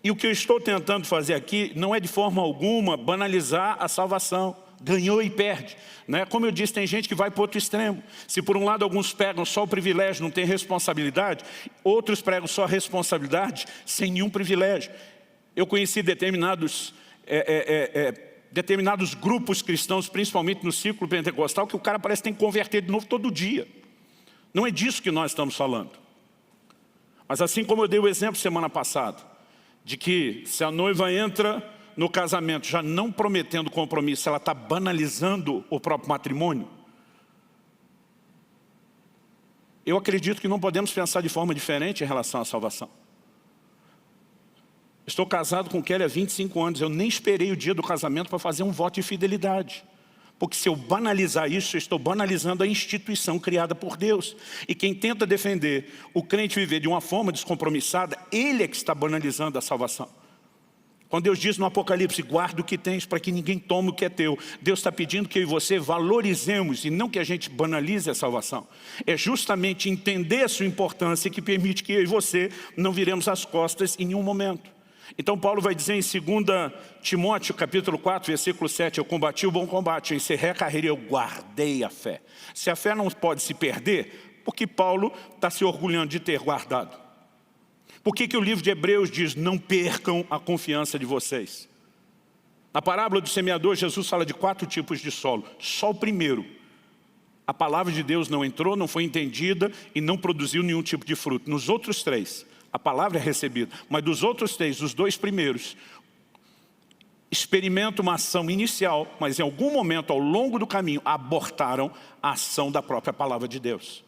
E o que eu estou tentando fazer aqui não é de forma alguma banalizar a salvação. Ganhou e perde, né? Como eu disse, tem gente que vai para o outro extremo. Se por um lado alguns pregam só o privilégio, não tem responsabilidade, outros pregam só a responsabilidade sem nenhum privilégio. Eu conheci determinados grupos cristãos, principalmente no círculo pentecostal, que o cara parece que tem que converter de novo todo dia. Não é disso que nós estamos falando. Mas assim como eu dei o exemplo semana passada, de que se a noiva entra no casamento já não prometendo compromisso, ela está banalizando o próprio matrimônio. Eu acredito que não podemos pensar de forma diferente em relação à salvação. Estou casado com Kelly há 25 anos, eu nem esperei o dia do casamento para fazer um voto de fidelidade. Porque se eu banalizar isso, eu estou banalizando a instituição criada por Deus. E quem tenta defender o crente viver de uma forma descompromissada, ele é que está banalizando a salvação. Quando Deus diz no Apocalipse, guarda o que tens para que ninguém tome o que é teu, Deus está pedindo que eu e você valorizemos e não que a gente banalize a salvação. É justamente entender a sua importância que permite que eu e você não viremos as costas em nenhum momento. Então Paulo vai dizer em 2 Timóteo capítulo 4, versículo 7, eu combati o bom combate, eu encerrei a carreira e eu guardei a fé. Se a fé não pode se perder, porque Paulo está se orgulhando de ter guardado. Por que o livro de Hebreus diz, não percam a confiança de vocês? Na parábola do semeador, Jesus fala de 4 tipos de solo. Só o primeiro. A palavra de Deus não entrou, não foi entendida e não produziu nenhum tipo de fruto. Nos outros 3, a palavra é recebida. Mas dos outros 3, os 2 primeiros, experimentam uma ação inicial, mas em algum momento ao longo do caminho abortaram a ação da própria palavra de Deus.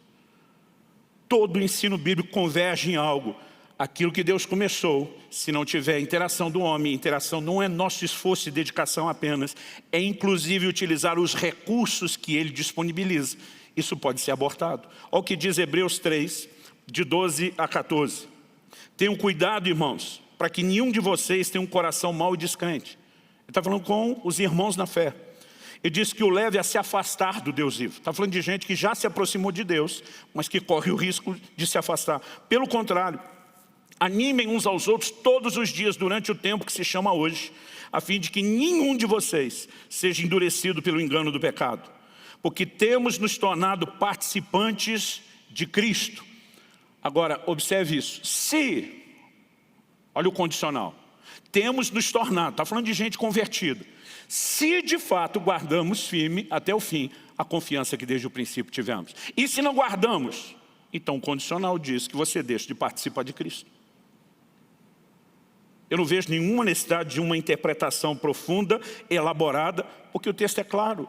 Todo o ensino bíblico converge em algo. Aquilo que Deus começou, se não tiver interação do homem, interação não é nosso esforço e dedicação apenas, é inclusive utilizar os recursos que Ele disponibiliza. Isso pode ser abortado. Olha o que diz Hebreus 3, de 12 a 14. Tenham cuidado, irmãos, para que nenhum de vocês tenha um coração mau e descrente. Ele está falando com os irmãos na fé. Ele diz que o leve a se afastar do Deus vivo. Está falando de gente que já se aproximou de Deus, mas que corre o risco de se afastar. Pelo contrário, animem uns aos outros todos os dias durante o tempo que se chama hoje, a fim de que nenhum de vocês seja endurecido pelo engano do pecado. Porque temos nos tornado participantes de Cristo. Agora, observe isso. Se, olha o condicional, temos nos tornado, está falando de gente convertida. Se de fato guardamos firme até o fim a confiança que desde o princípio tivemos. E se não guardamos, então o condicional diz que você deixa de participar de Cristo. Eu não vejo nenhuma necessidade de uma interpretação profunda, elaborada, porque o texto é claro.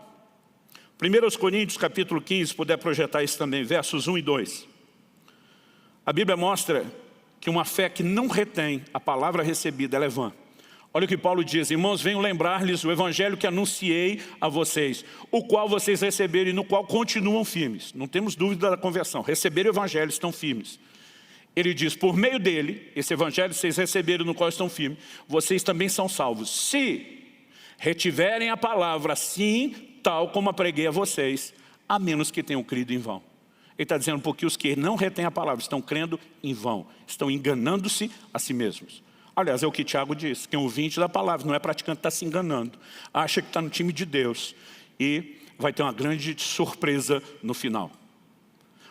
1 Coríntios capítulo 15, se puder projetar isso também, versos 1 e 2. A Bíblia mostra que uma fé que não retém a palavra recebida, ela é vã. Olha o que Paulo diz, irmãos, venho lembrar-lhes o evangelho que anunciei a vocês, o qual vocês receberam e no qual continuam firmes. Não temos dúvida da conversão, receberam o evangelho, estão firmes. Ele diz, por meio dele, esse evangelho que vocês receberam no qual estão firmes, vocês também são salvos. Se retiverem a palavra assim, tal como a preguei a vocês, a menos que tenham crido em vão. Ele está dizendo, porque os que não retêm a palavra estão crendo em vão, estão enganando-se a si mesmos. Aliás, é o que Tiago diz, quem é ouvinte da palavra, não é praticante, está se enganando. Acha que está no time de Deus e vai ter uma grande surpresa no final.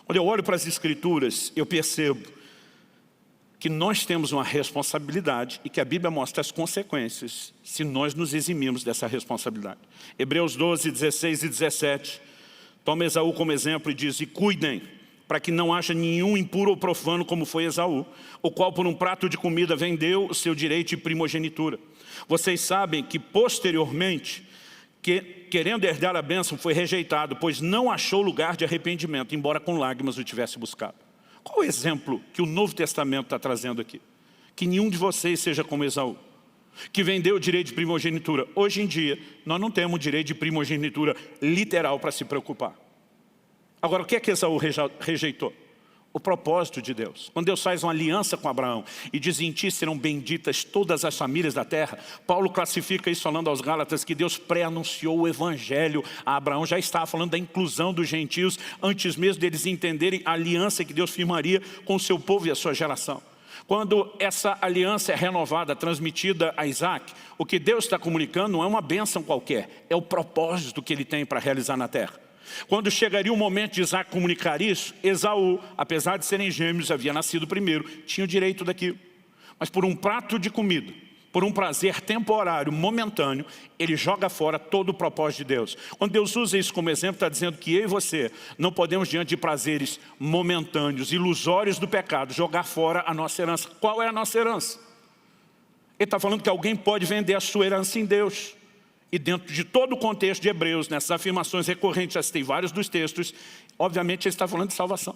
Quando eu olho para as Escrituras, eu percebo que nós temos uma responsabilidade e que a Bíblia mostra as consequências se nós nos eximirmos dessa responsabilidade. Hebreus 12, 16 e 17, toma Esaú como exemplo e diz, e cuidem, para que não haja nenhum impuro ou profano como foi Esaú, o qual por um prato de comida vendeu o seu direito de primogenitura. Vocês sabem que posteriormente, querendo herdar a bênção, foi rejeitado, pois não achou lugar de arrependimento, embora com lágrimas o tivesse buscado. Qual o exemplo que o Novo Testamento está trazendo aqui? Que nenhum de vocês seja como Esaú, que vendeu o direito de primogenitura. Hoje em dia, nós não temos direito de primogenitura literal para se preocupar. Agora, o que é que Esaú rejeitou? O propósito de Deus. Quando Deus faz uma aliança com Abraão e diz, em ti serão benditas todas as famílias da terra, Paulo classifica isso falando aos Gálatas que Deus pré-anunciou o evangelho a Abraão, já estava falando da inclusão dos gentios, antes mesmo deles entenderem a aliança que Deus firmaria com o seu povo e a sua geração. Quando essa aliança é renovada, transmitida a Isaac, o que Deus está comunicando não é uma bênção qualquer, é o propósito que ele tem para realizar na terra. Quando chegaria o momento de Isaac comunicar isso, Esaú, apesar de serem gêmeos, havia nascido primeiro, tinha o direito daquilo. Mas por um prato de comida, por um prazer temporário, momentâneo, ele joga fora todo o propósito de Deus. Quando Deus usa isso como exemplo, está dizendo que eu e você não podemos, diante de prazeres momentâneos, ilusórios do pecado, jogar fora a nossa herança. Qual é a nossa herança? Ele está falando que alguém pode vender a sua herança em Deus. E dentro de todo o contexto de Hebreus, nessas afirmações recorrentes, já citei vários dos textos, obviamente ele está falando de salvação.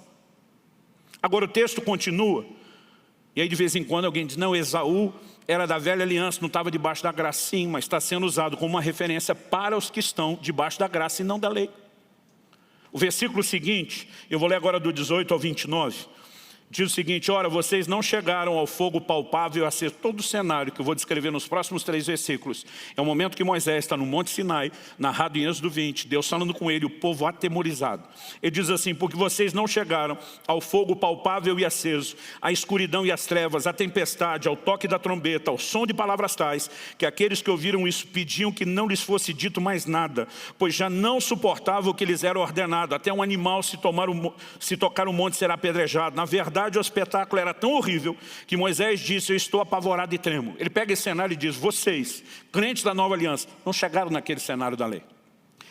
Agora o texto continua, e aí de vez em quando alguém diz, não, Esaú era da velha aliança, não estava debaixo da graça, sim, mas está sendo usado como uma referência para os que estão debaixo da graça e não da lei. O versículo seguinte, eu vou ler agora do 18 ao 29, Diz o seguinte: ora, vocês não chegaram ao fogo palpável a ser todo o cenário que eu vou descrever nos próximos 3 versículos. É o momento que Moisés está no Monte Sinai, narrado em Êxodo 20, Deus falando com ele, o povo atemorizado. Ele diz assim: porque vocês não chegaram ao fogo palpável e aceso, à escuridão e às trevas, à tempestade, ao toque da trombeta, ao som de palavras tais, que aqueles que ouviram isso pediam que não lhes fosse dito mais nada, pois já não suportavam o que lhes era ordenado. Até um animal se tocar o monte será apedrejado. Na verdade, o espetáculo era tão horrível que Moisés disse: eu estou apavorado e tremo. Ele pega esse cenário e diz: vocês, crentes da nova aliança, não chegaram naquele cenário da lei.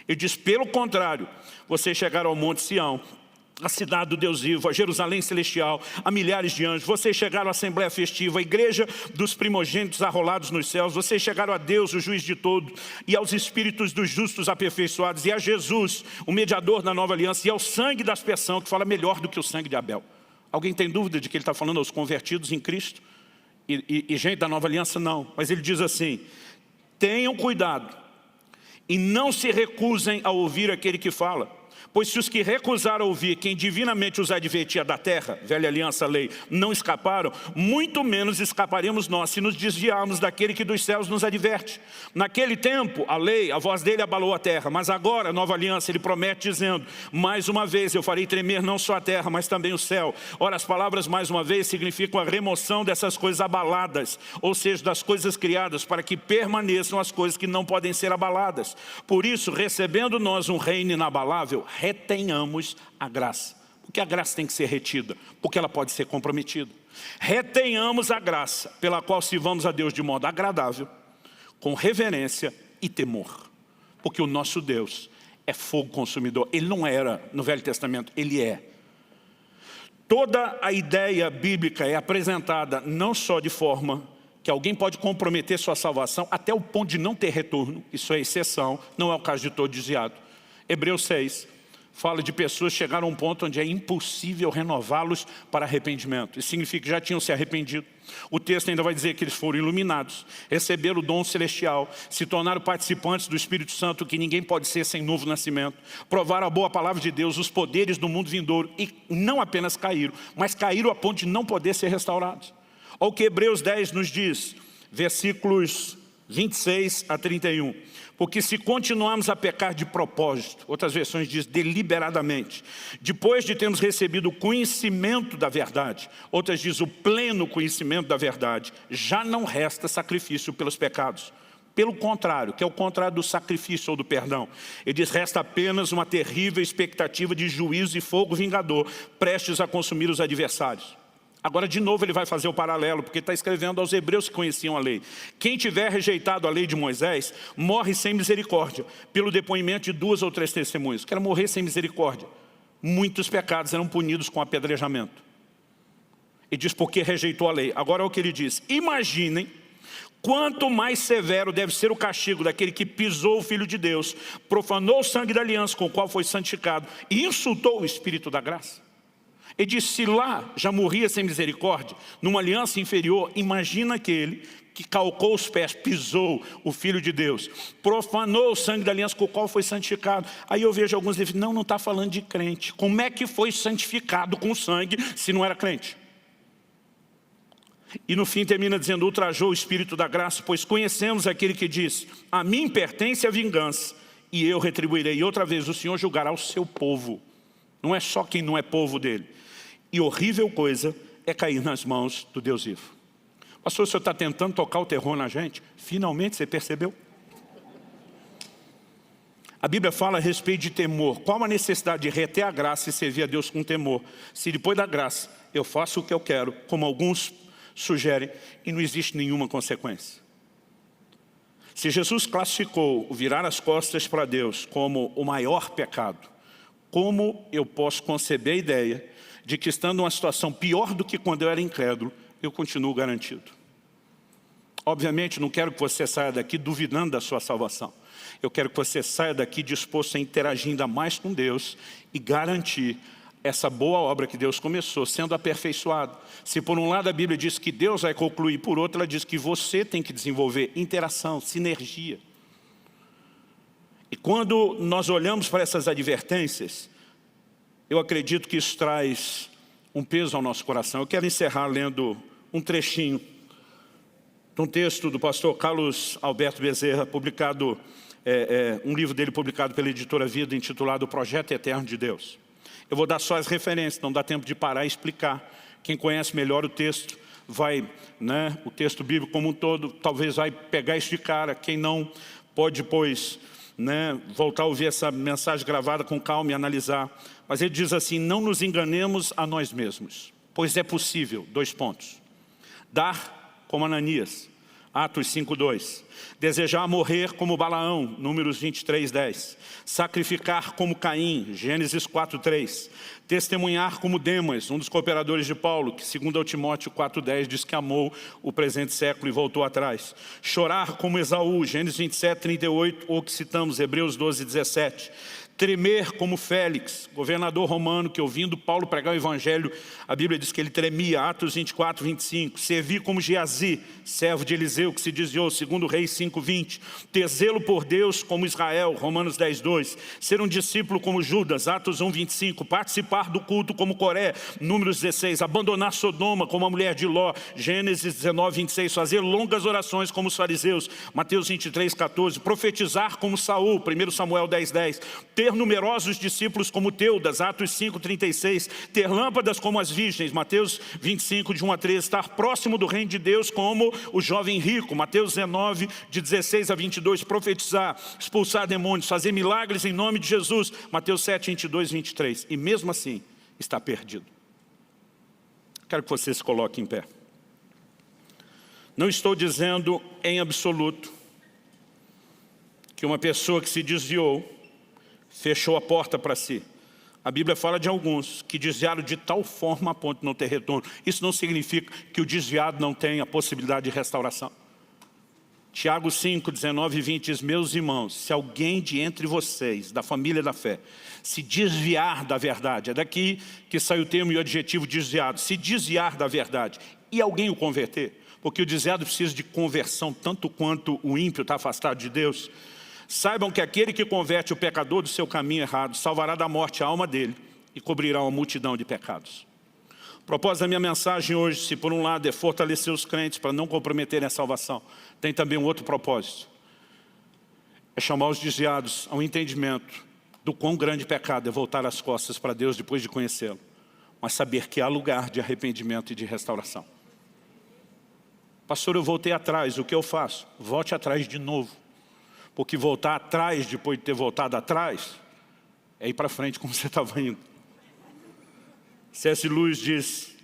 Ele diz: pelo contrário, vocês chegaram ao Monte Sião, a cidade do Deus vivo, a Jerusalém celestial, a milhares de anjos. Vocês chegaram à Assembleia Festiva, a igreja dos primogênitos arrolados nos céus. Vocês chegaram a Deus, o juiz de todos, e aos espíritos dos justos aperfeiçoados, e a Jesus, o mediador da nova aliança, e ao sangue da aspersão, que fala melhor do que o sangue de Abel. Alguém tem dúvida de que ele está falando aos convertidos em Cristo? E gente da nova aliança, não. Mas ele diz assim: tenham cuidado e não se recusem a ouvir aquele que fala. Pois se os que recusaram ouvir quem divinamente os advertia da terra, velha aliança, lei, não escaparam, muito menos escaparemos nós se nos desviarmos daquele que dos céus nos adverte. Naquele tempo, a lei, a voz dele abalou a terra, mas agora, a nova aliança, ele promete dizendo: mais uma vez eu farei tremer não só a terra, mas também o céu. Ora, as palavras mais uma vez significam a remoção dessas coisas abaladas, ou seja, das coisas criadas, para que permaneçam as coisas que não podem ser abaladas. Por isso, recebendo nós um reino inabalável, retenhamos a graça. Porque a graça tem que ser retida, porque ela pode ser comprometida. Retenhamos a graça pela qual sirvamos a Deus de modo agradável, com reverência e temor. Porque o nosso Deus é fogo consumidor. Ele não era no Velho Testamento, ele é. Toda a ideia bíblica é apresentada não só de forma que alguém pode comprometer sua salvação até o ponto de não ter retorno. Isso é exceção, não é o caso de todo desviado. Hebreus 6 fala de pessoas que chegaram a um ponto onde é impossível renová-los para arrependimento. Isso significa que já tinham se arrependido. O texto ainda vai dizer que eles foram iluminados, receberam o dom celestial, se tornaram participantes do Espírito Santo, que ninguém pode ser sem novo nascimento, provaram a boa palavra de Deus, os poderes do mundo vindouro, e não apenas caíram, mas caíram a ponto de não poder ser restaurados. Olha o que Hebreus 10 nos diz, versículos 26 a 31. Porque se continuarmos a pecar de propósito, outras versões diz deliberadamente, depois de termos recebido o conhecimento da verdade, outras diz o pleno conhecimento da verdade, já não resta sacrifício pelos pecados. Pelo contrário, que é o contrário do sacrifício ou do perdão. Ele diz: resta apenas uma terrível expectativa de juízo e fogo vingador, prestes a consumir os adversários. Agora, de novo, ele vai fazer o paralelo, porque está escrevendo aos hebreus que conheciam a lei. Quem tiver rejeitado a lei de Moisés, morre sem misericórdia, pelo depoimento de 2 ou 3 testemunhos. Quer morrer sem misericórdia. Muitos pecados eram punidos com apedrejamento. Ele diz: porque rejeitou a lei. Agora é o que ele diz: imaginem quanto mais severo deve ser o castigo daquele que pisou o Filho de Deus, profanou o sangue da aliança com o qual foi santificado e insultou o Espírito da graça. Ele diz: se lá já morria sem misericórdia, numa aliança inferior, imagina aquele que calcou os pés, pisou o Filho de Deus, profanou o sangue da aliança com o qual foi santificado. Aí eu vejo alguns dizendo: não está falando de crente. Como é que foi santificado com sangue se não era crente? E no fim termina dizendo: ultrajou o Espírito da graça, pois conhecemos aquele que diz: a mim pertence a vingança e eu retribuirei. E outra vez, o Senhor julgará o seu povo. Não é só quem não é povo dele. E horrível coisa é cair nas mãos do Deus vivo. Pastor, o senhor está tentando tocar o terror na gente? Finalmente você percebeu? A Bíblia fala a respeito de temor. Qual a necessidade de reter a graça e servir a Deus com temor? Se depois da graça eu faço o que eu quero, como alguns sugerem, e não existe nenhuma consequência. Se Jesus classificou o virar as costas para Deus como o maior pecado, como eu posso conceber a ideia de que, estando numa situação pior do que quando eu era incrédulo, eu continuo garantido? Obviamente, não quero que você saia daqui duvidando da sua salvação. Eu quero que você saia daqui disposto a interagir ainda mais com Deus e garantir essa boa obra que Deus começou, sendo aperfeiçoado. Se por um lado a Bíblia diz que Deus vai concluir, por outro ela diz que você tem que desenvolver interação, sinergia. E quando nós olhamos para essas advertências, eu acredito que isso traz um peso ao nosso coração. Eu quero encerrar lendo um trechinho de um texto do pastor Carlos Alberto Bezerra, publicado, um livro dele publicado pela editora Vida, intitulado O Projeto Eterno de Deus. Eu vou dar só as referências, não dá tempo de parar e explicar. Quem conhece melhor o texto vai, o texto bíblico como um todo, talvez vai pegar isso de cara. Quem não pode depois voltar a ouvir essa mensagem gravada com calma e analisar. Mas ele diz assim: não nos enganemos a nós mesmos, pois é possível, dar como Ananias, Atos 5:2. Desejar morrer como Balaão, Números 23:10. Sacrificar como Caim, Gênesis 4:3. Testemunhar como Demas, um dos cooperadores de Paulo, que segundo Timóteo 4:10 diz que amou o presente século e voltou atrás. Chorar como Esaú, Gênesis 27:38, ou que citamos, Hebreus 12:17. Tremer como Félix, governador romano, que ouvindo Paulo pregar o evangelho, a Bíblia diz que ele tremia, Atos 24:25. Servir como Geazi, servo de Eliseu, que se desviou, segundo Reis 5:20. Ter zelo por Deus como Israel, Romanos 10:2. Ser um discípulo como Judas, Atos 1:25. Participar do culto como Coré, Números 16. Abandonar Sodoma como a mulher de Ló, Gênesis 19:26. Fazer longas orações como os fariseus, Mateus 23:14. Profetizar como Saul, 1 Samuel 10:10. Ter numerosos discípulos como Teudas, Atos 5:36. Ter lâmpadas como as virgens, Mateus 25:1-13. Estar próximo do reino de Deus como o jovem rico, Mateus 19:16-22. Profetizar, expulsar demônios, fazer milagres em nome de Jesus, Mateus 7:22-23. E mesmo assim, está perdido. Quero que você se coloque em pé. Não estou dizendo em absoluto que uma pessoa que se desviou fechou a porta para si. A Bíblia fala de alguns que desviaram de tal forma a ponto de não ter retorno. Isso não significa que o desviado não tenha possibilidade de restauração. Tiago 5:19-20 diz: meus irmãos, se alguém de entre vocês, da família da fé, se desviar da verdade, é daqui que sai o termo e o adjetivo desviado, se desviar da verdade, e alguém o converter, porque o desviado precisa de conversão tanto quanto o ímpio está afastado de Deus. Saibam que aquele que converte o pecador do seu caminho errado salvará da morte a alma dele e cobrirá uma multidão de pecados. O propósito da minha mensagem hoje, se por um lado é fortalecer os crentes para não comprometerem a salvação, tem também um outro propósito. É chamar os desviados ao entendimento do quão grande pecado é voltar as costas para Deus depois de conhecê-lo, mas saber que há lugar de arrependimento e de restauração. Pastor, eu voltei atrás, o que eu faço? Volte atrás de novo. Porque voltar atrás, depois de ter voltado atrás, é ir para frente como você estava indo. C.S. Lewis diz: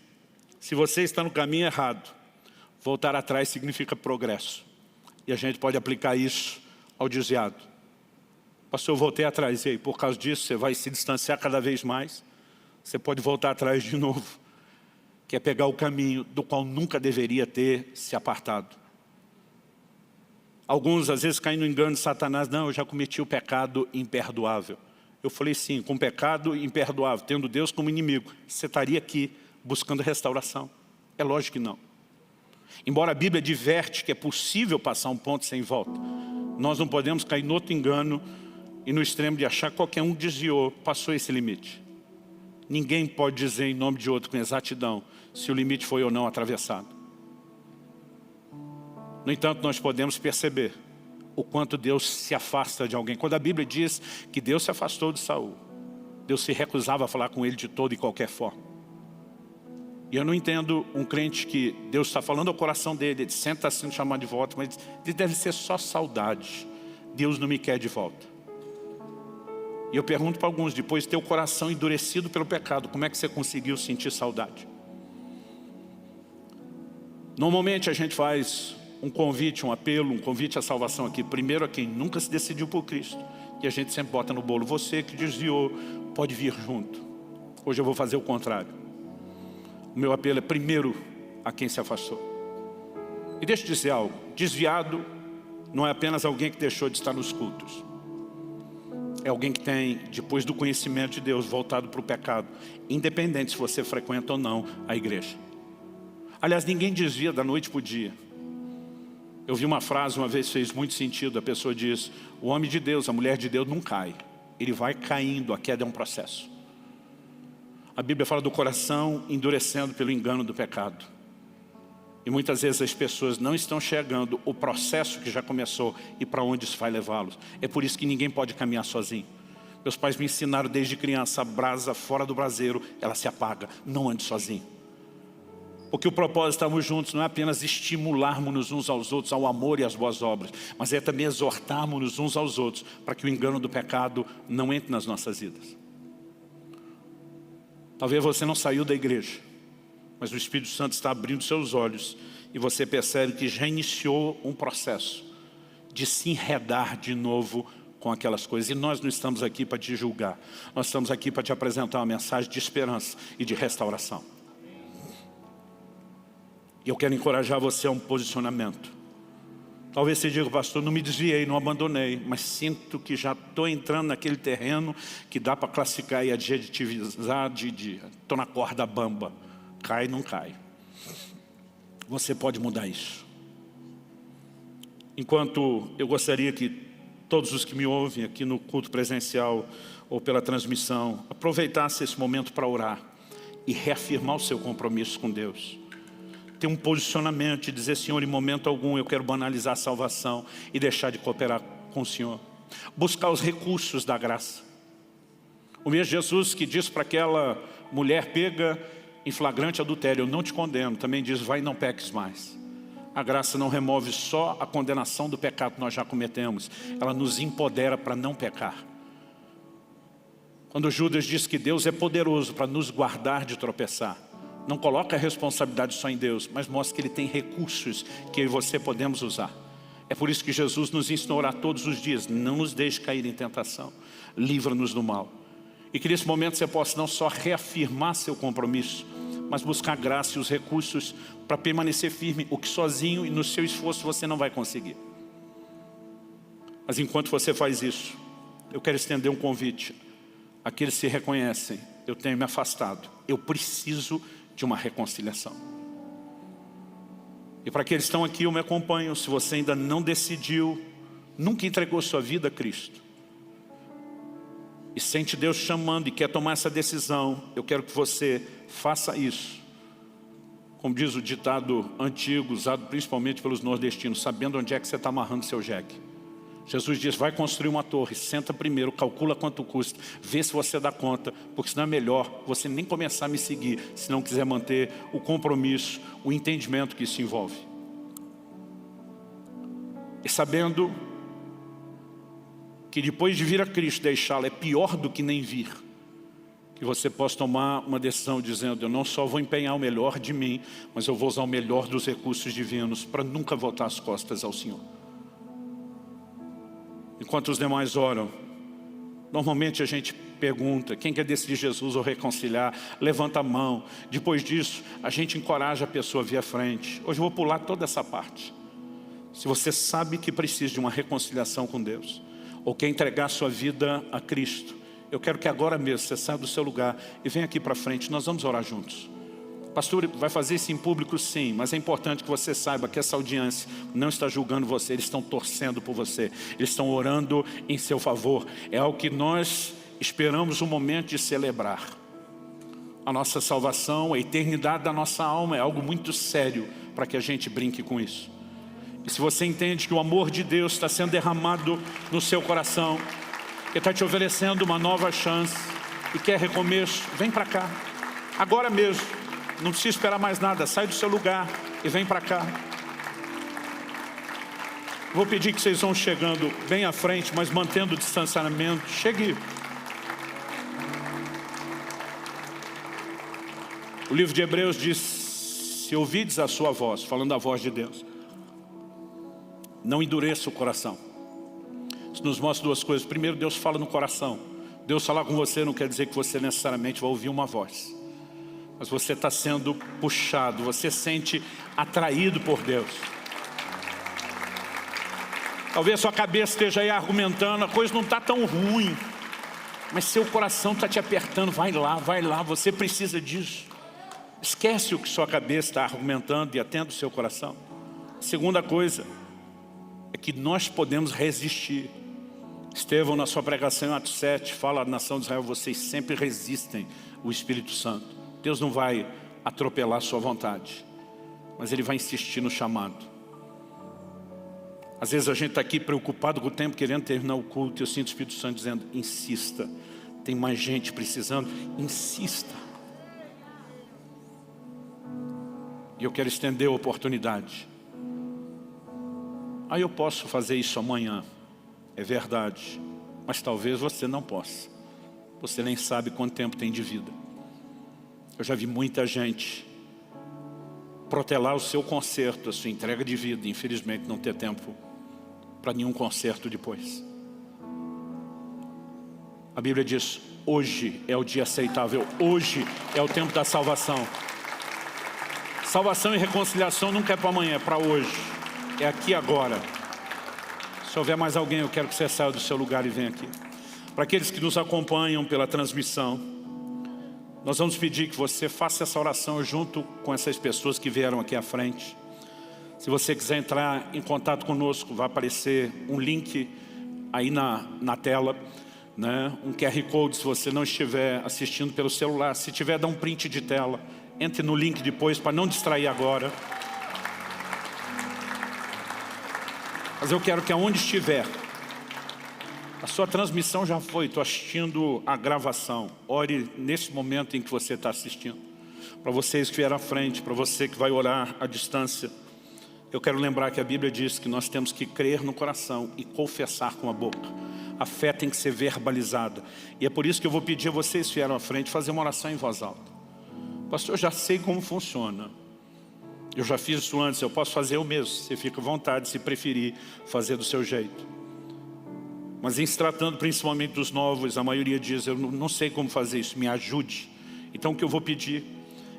se você está no caminho errado, voltar atrás significa progresso. E a gente pode aplicar isso ao desviado. Pastor, eu voltei atrás, e aí, por causa disso, você vai se distanciar cada vez mais. Você pode voltar atrás de novo, que é pegar o caminho do qual nunca deveria ter se apartado. Alguns, às vezes, caem no engano de Satanás: não, eu já cometi o pecado imperdoável. Eu falei sim, com pecado imperdoável, tendo Deus como inimigo, você estaria aqui buscando restauração? É lógico que não. Embora a Bíblia diverte que é possível passar um ponto sem volta, nós não podemos cair no outro engano e no extremo de achar que qualquer um desviou, passou esse limite. Ninguém pode dizer em nome de outro com exatidão se o limite foi ou não atravessado. No entanto, nós podemos perceber o quanto Deus se afasta de alguém. Quando a Bíblia diz que Deus se afastou de Saul, Deus se recusava a falar com ele de toda e qualquer forma. E eu não entendo um crente que Deus está falando ao coração dele, ele sempre está sendo chamado de volta, mas ele deve ser só saudade. Deus não me quer de volta. E eu pergunto para alguns, depois de ter o coração endurecido pelo pecado, como é que você conseguiu sentir saudade? Normalmente a gente faz um convite, um apelo, um convite à salvação aqui, primeiro a quem nunca se decidiu por Cristo, e a gente sempre bota no bolo: você que desviou, pode vir junto. Hoje eu vou fazer o contrário. O meu apelo é primeiro a quem se afastou. E deixa eu dizer algo: desviado não é apenas alguém que deixou de estar nos cultos. É alguém que tem, depois do conhecimento de Deus, voltado para o pecado, independente se você frequenta ou não a igreja. Aliás, ninguém desvia da noite para o dia. Eu vi uma frase uma vez, fez muito sentido. A pessoa diz: o homem de Deus, a mulher de Deus não cai. Ele vai caindo, a queda é um processo. A Bíblia fala do coração endurecendo pelo engano do pecado. E muitas vezes as pessoas não estão chegando o processo que já começou e para onde isso vai levá-los. É por isso que ninguém pode caminhar sozinho. Meus pais me ensinaram desde criança, a brasa fora do braseiro, ela se apaga, não ande sozinho. Porque o propósito de estarmos juntos não é apenas estimularmos uns aos outros ao amor e às boas obras, mas é também exortarmos uns aos outros para que o engano do pecado não entre nas nossas vidas. Talvez você não saiu da igreja, mas o Espírito Santo está abrindo seus olhos e você percebe que já iniciou um processo de se enredar de novo com aquelas coisas. E nós não estamos aqui para te julgar, nós estamos aqui para te apresentar uma mensagem de esperança e de restauração. E eu quero encorajar você a um posicionamento. Talvez você diga, pastor, não me desviei, não abandonei, mas sinto que já estou entrando naquele terreno que dá para classificar e adjetivizar de estou na corda bamba. Cai, não cai. Você pode mudar isso. Enquanto eu gostaria que todos os que me ouvem aqui no culto presencial ou pela transmissão aproveitassem esse momento para orar e reafirmar o seu compromisso com Deus. Ter um posicionamento e dizer, Senhor, em momento algum eu quero banalizar a salvação e deixar de cooperar com o Senhor. Buscar os recursos da graça. O mesmo Jesus que diz para aquela mulher pega em flagrante adultério, eu não te condeno, também diz, vai e não peques mais. A graça não remove só a condenação do pecado que nós já cometemos, ela nos empodera para não pecar. Quando Judas diz que Deus é poderoso para nos guardar de tropeçar, não coloca a responsabilidade só em Deus, mas mostra que Ele tem recursos que eu e você podemos usar. É por isso que Jesus nos ensinou a orar todos os dias, não nos deixe cair em tentação, livra-nos do mal. E que nesse momento você possa não só reafirmar seu compromisso, mas buscar graça e os recursos para permanecer firme, o que sozinho e no seu esforço você não vai conseguir. Mas enquanto você faz isso, eu quero estender um convite. Aqueles que se reconhecem, eu tenho me afastado, eu preciso de uma reconciliação. E para aqueles que estão aqui, eu me acompanho. Se você ainda não decidiu, nunca entregou sua vida a Cristo, e sente Deus chamando e quer tomar essa decisão, eu quero que você faça isso. Como diz o ditado antigo, usado principalmente pelos nordestinos, sabendo onde é que você está amarrando seu jegue. Jesus diz, vai construir uma torre, senta primeiro, calcula quanto custa, vê se você dá conta, porque senão é melhor você nem começar a me seguir, se não quiser manter o compromisso, o entendimento que isso envolve. E sabendo que depois de vir a Cristo deixá-lo é pior do que nem vir, que você possa tomar uma decisão dizendo, eu não só vou empenhar o melhor de mim, mas eu vou usar o melhor dos recursos divinos para nunca voltar as costas ao Senhor. Enquanto os demais oram, normalmente a gente pergunta, quem quer decidir Jesus ou reconciliar, levanta a mão. Depois disso, a gente encoraja a pessoa a vir à frente. Hoje eu vou pular toda essa parte. Se você sabe que precisa de uma reconciliação com Deus, ou quer entregar sua vida a Cristo, eu quero que agora mesmo você saia do seu lugar e venha aqui para frente, nós vamos orar juntos. Pastor, vai fazer isso em público? Sim, mas é importante que você saiba que essa audiência não está julgando você, eles estão torcendo por você, eles estão orando em seu favor. É algo que nós esperamos um momento de celebrar. A nossa salvação, a eternidade da nossa alma é algo muito sério para que a gente brinque com isso. E se você entende que o amor de Deus está sendo derramado no seu coração, Ele está te oferecendo uma nova chance e quer recomeço, vem para cá, agora mesmo. Não precisa esperar mais nada, sai do seu lugar e vem para cá. Vou pedir que vocês vão chegando bem à frente, mas mantendo o distanciamento. Chegue. O livro de Hebreus diz, se ouvides a sua voz, falando da voz de Deus, não endureça o coração. Isso nos mostra duas coisas. Primeiro, Deus fala no coração. Deus falar com você não quer dizer que você necessariamente vai ouvir uma voz, mas você está sendo puxado, você sente atraído por Deus. Talvez a sua cabeça esteja aí argumentando, a coisa não está tão ruim, mas seu coração está te apertando, vai lá, você precisa disso. Esquece o que sua cabeça está argumentando e atenda o seu coração. Segunda coisa, é que nós podemos resistir. Estevão, na sua pregação em Atos 7, fala à nação de Israel, vocês sempre resistem o Espírito Santo. Deus não vai atropelar a sua vontade, mas Ele vai insistir no chamado. Às vezes a gente está aqui preocupado com o tempo, querendo terminar o culto, e eu sinto o Espírito Santo dizendo, insista. Tem mais gente precisando, insista. E eu quero estender a oportunidade. Eu posso fazer isso amanhã, é verdade, mas talvez você não possa. Você nem sabe quanto tempo tem de vida. Eu já vi muita gente protelar o seu concerto, a sua entrega de vida, e infelizmente não ter tempo para nenhum concerto depois. A Bíblia diz, hoje é o dia aceitável, hoje é o tempo da salvação. Salvação e reconciliação nunca é para amanhã, é para hoje, é aqui agora. Se houver mais alguém, eu quero que você saia do seu lugar e venha aqui. Para aqueles que nos acompanham pela transmissão, nós vamos pedir que você faça essa oração junto com essas pessoas que vieram aqui à frente. Se você quiser entrar em contato conosco, vai aparecer um link aí na tela, né? Um QR Code se você não estiver assistindo pelo celular. Se tiver, dá um print de tela. Entre no link depois para não distrair agora. Mas eu quero que aonde estiver, a sua transmissão já foi, estou assistindo a gravação. Ore nesse momento em que você está assistindo. Para vocês que vieram à frente, para você que vai orar à distância, eu quero lembrar que a Bíblia diz que nós temos que crer no coração e confessar com a boca. A fé tem que ser verbalizada. E é por isso que eu vou pedir a vocês que vieram à frente fazer uma oração em voz alta. Pastor, eu já sei como funciona. Eu já fiz isso antes, eu posso fazer eu mesmo. Você fica à vontade, se preferir, fazer do seu jeito. Mas em se tratando principalmente dos novos, a maioria diz, eu não sei como fazer isso, me ajude. Então o que eu vou pedir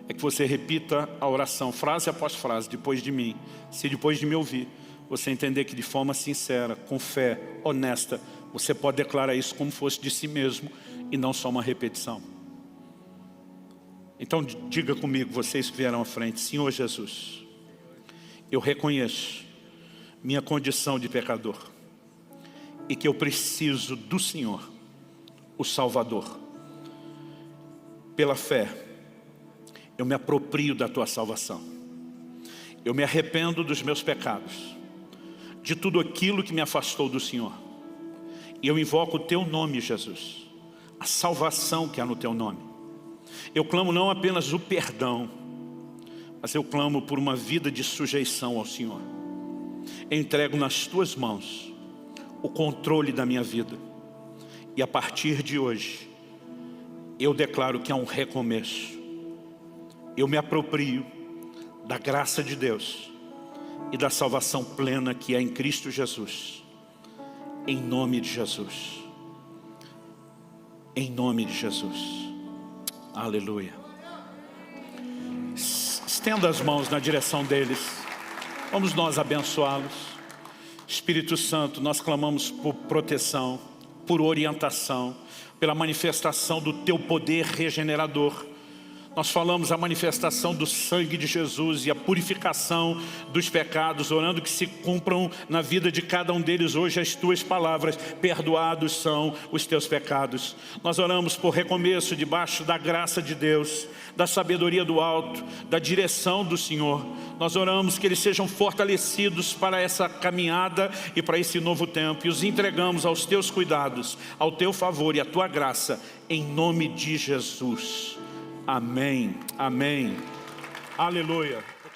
é que você repita a oração, frase após frase, depois de mim. Se depois de me ouvir, você entender que de forma sincera, com fé, honesta, você pode declarar isso como fosse de si mesmo e não só uma repetição. Então diga comigo, vocês que vieram à frente, Senhor Jesus, eu reconheço minha condição de pecador e que eu preciso do Senhor, o Salvador. Pela fé, eu me aproprio da Tua salvação. Eu me arrependo dos meus pecados, de tudo aquilo que me afastou do Senhor. E eu invoco o Teu nome, Jesus, a salvação que há no Teu nome. Eu clamo não apenas o perdão, mas eu clamo por uma vida de sujeição ao Senhor. Eu entrego nas Tuas mãos o controle da minha vida. E a partir de hoje, eu declaro que há um recomeço. Eu me aproprio da graça de Deus e da salvação plena que é em Cristo Jesus. Em nome de Jesus. Em nome de Jesus. Aleluia. Estenda as mãos na direção deles. Vamos nós abençoá-los. Espírito Santo, nós clamamos por proteção, por orientação, pela manifestação do Teu poder regenerador. Nós falamos a manifestação do sangue de Jesus e a purificação dos pecados, orando que se cumpram na vida de cada um deles hoje as Tuas palavras, perdoados são os teus pecados. Nós oramos por recomeço debaixo da graça de Deus, da sabedoria do alto, da direção do Senhor. Nós oramos que eles sejam fortalecidos para essa caminhada e para esse novo tempo, e os entregamos aos Teus cuidados, ao Teu favor e à Tua graça, em nome de Jesus. Amém, amém, aleluia.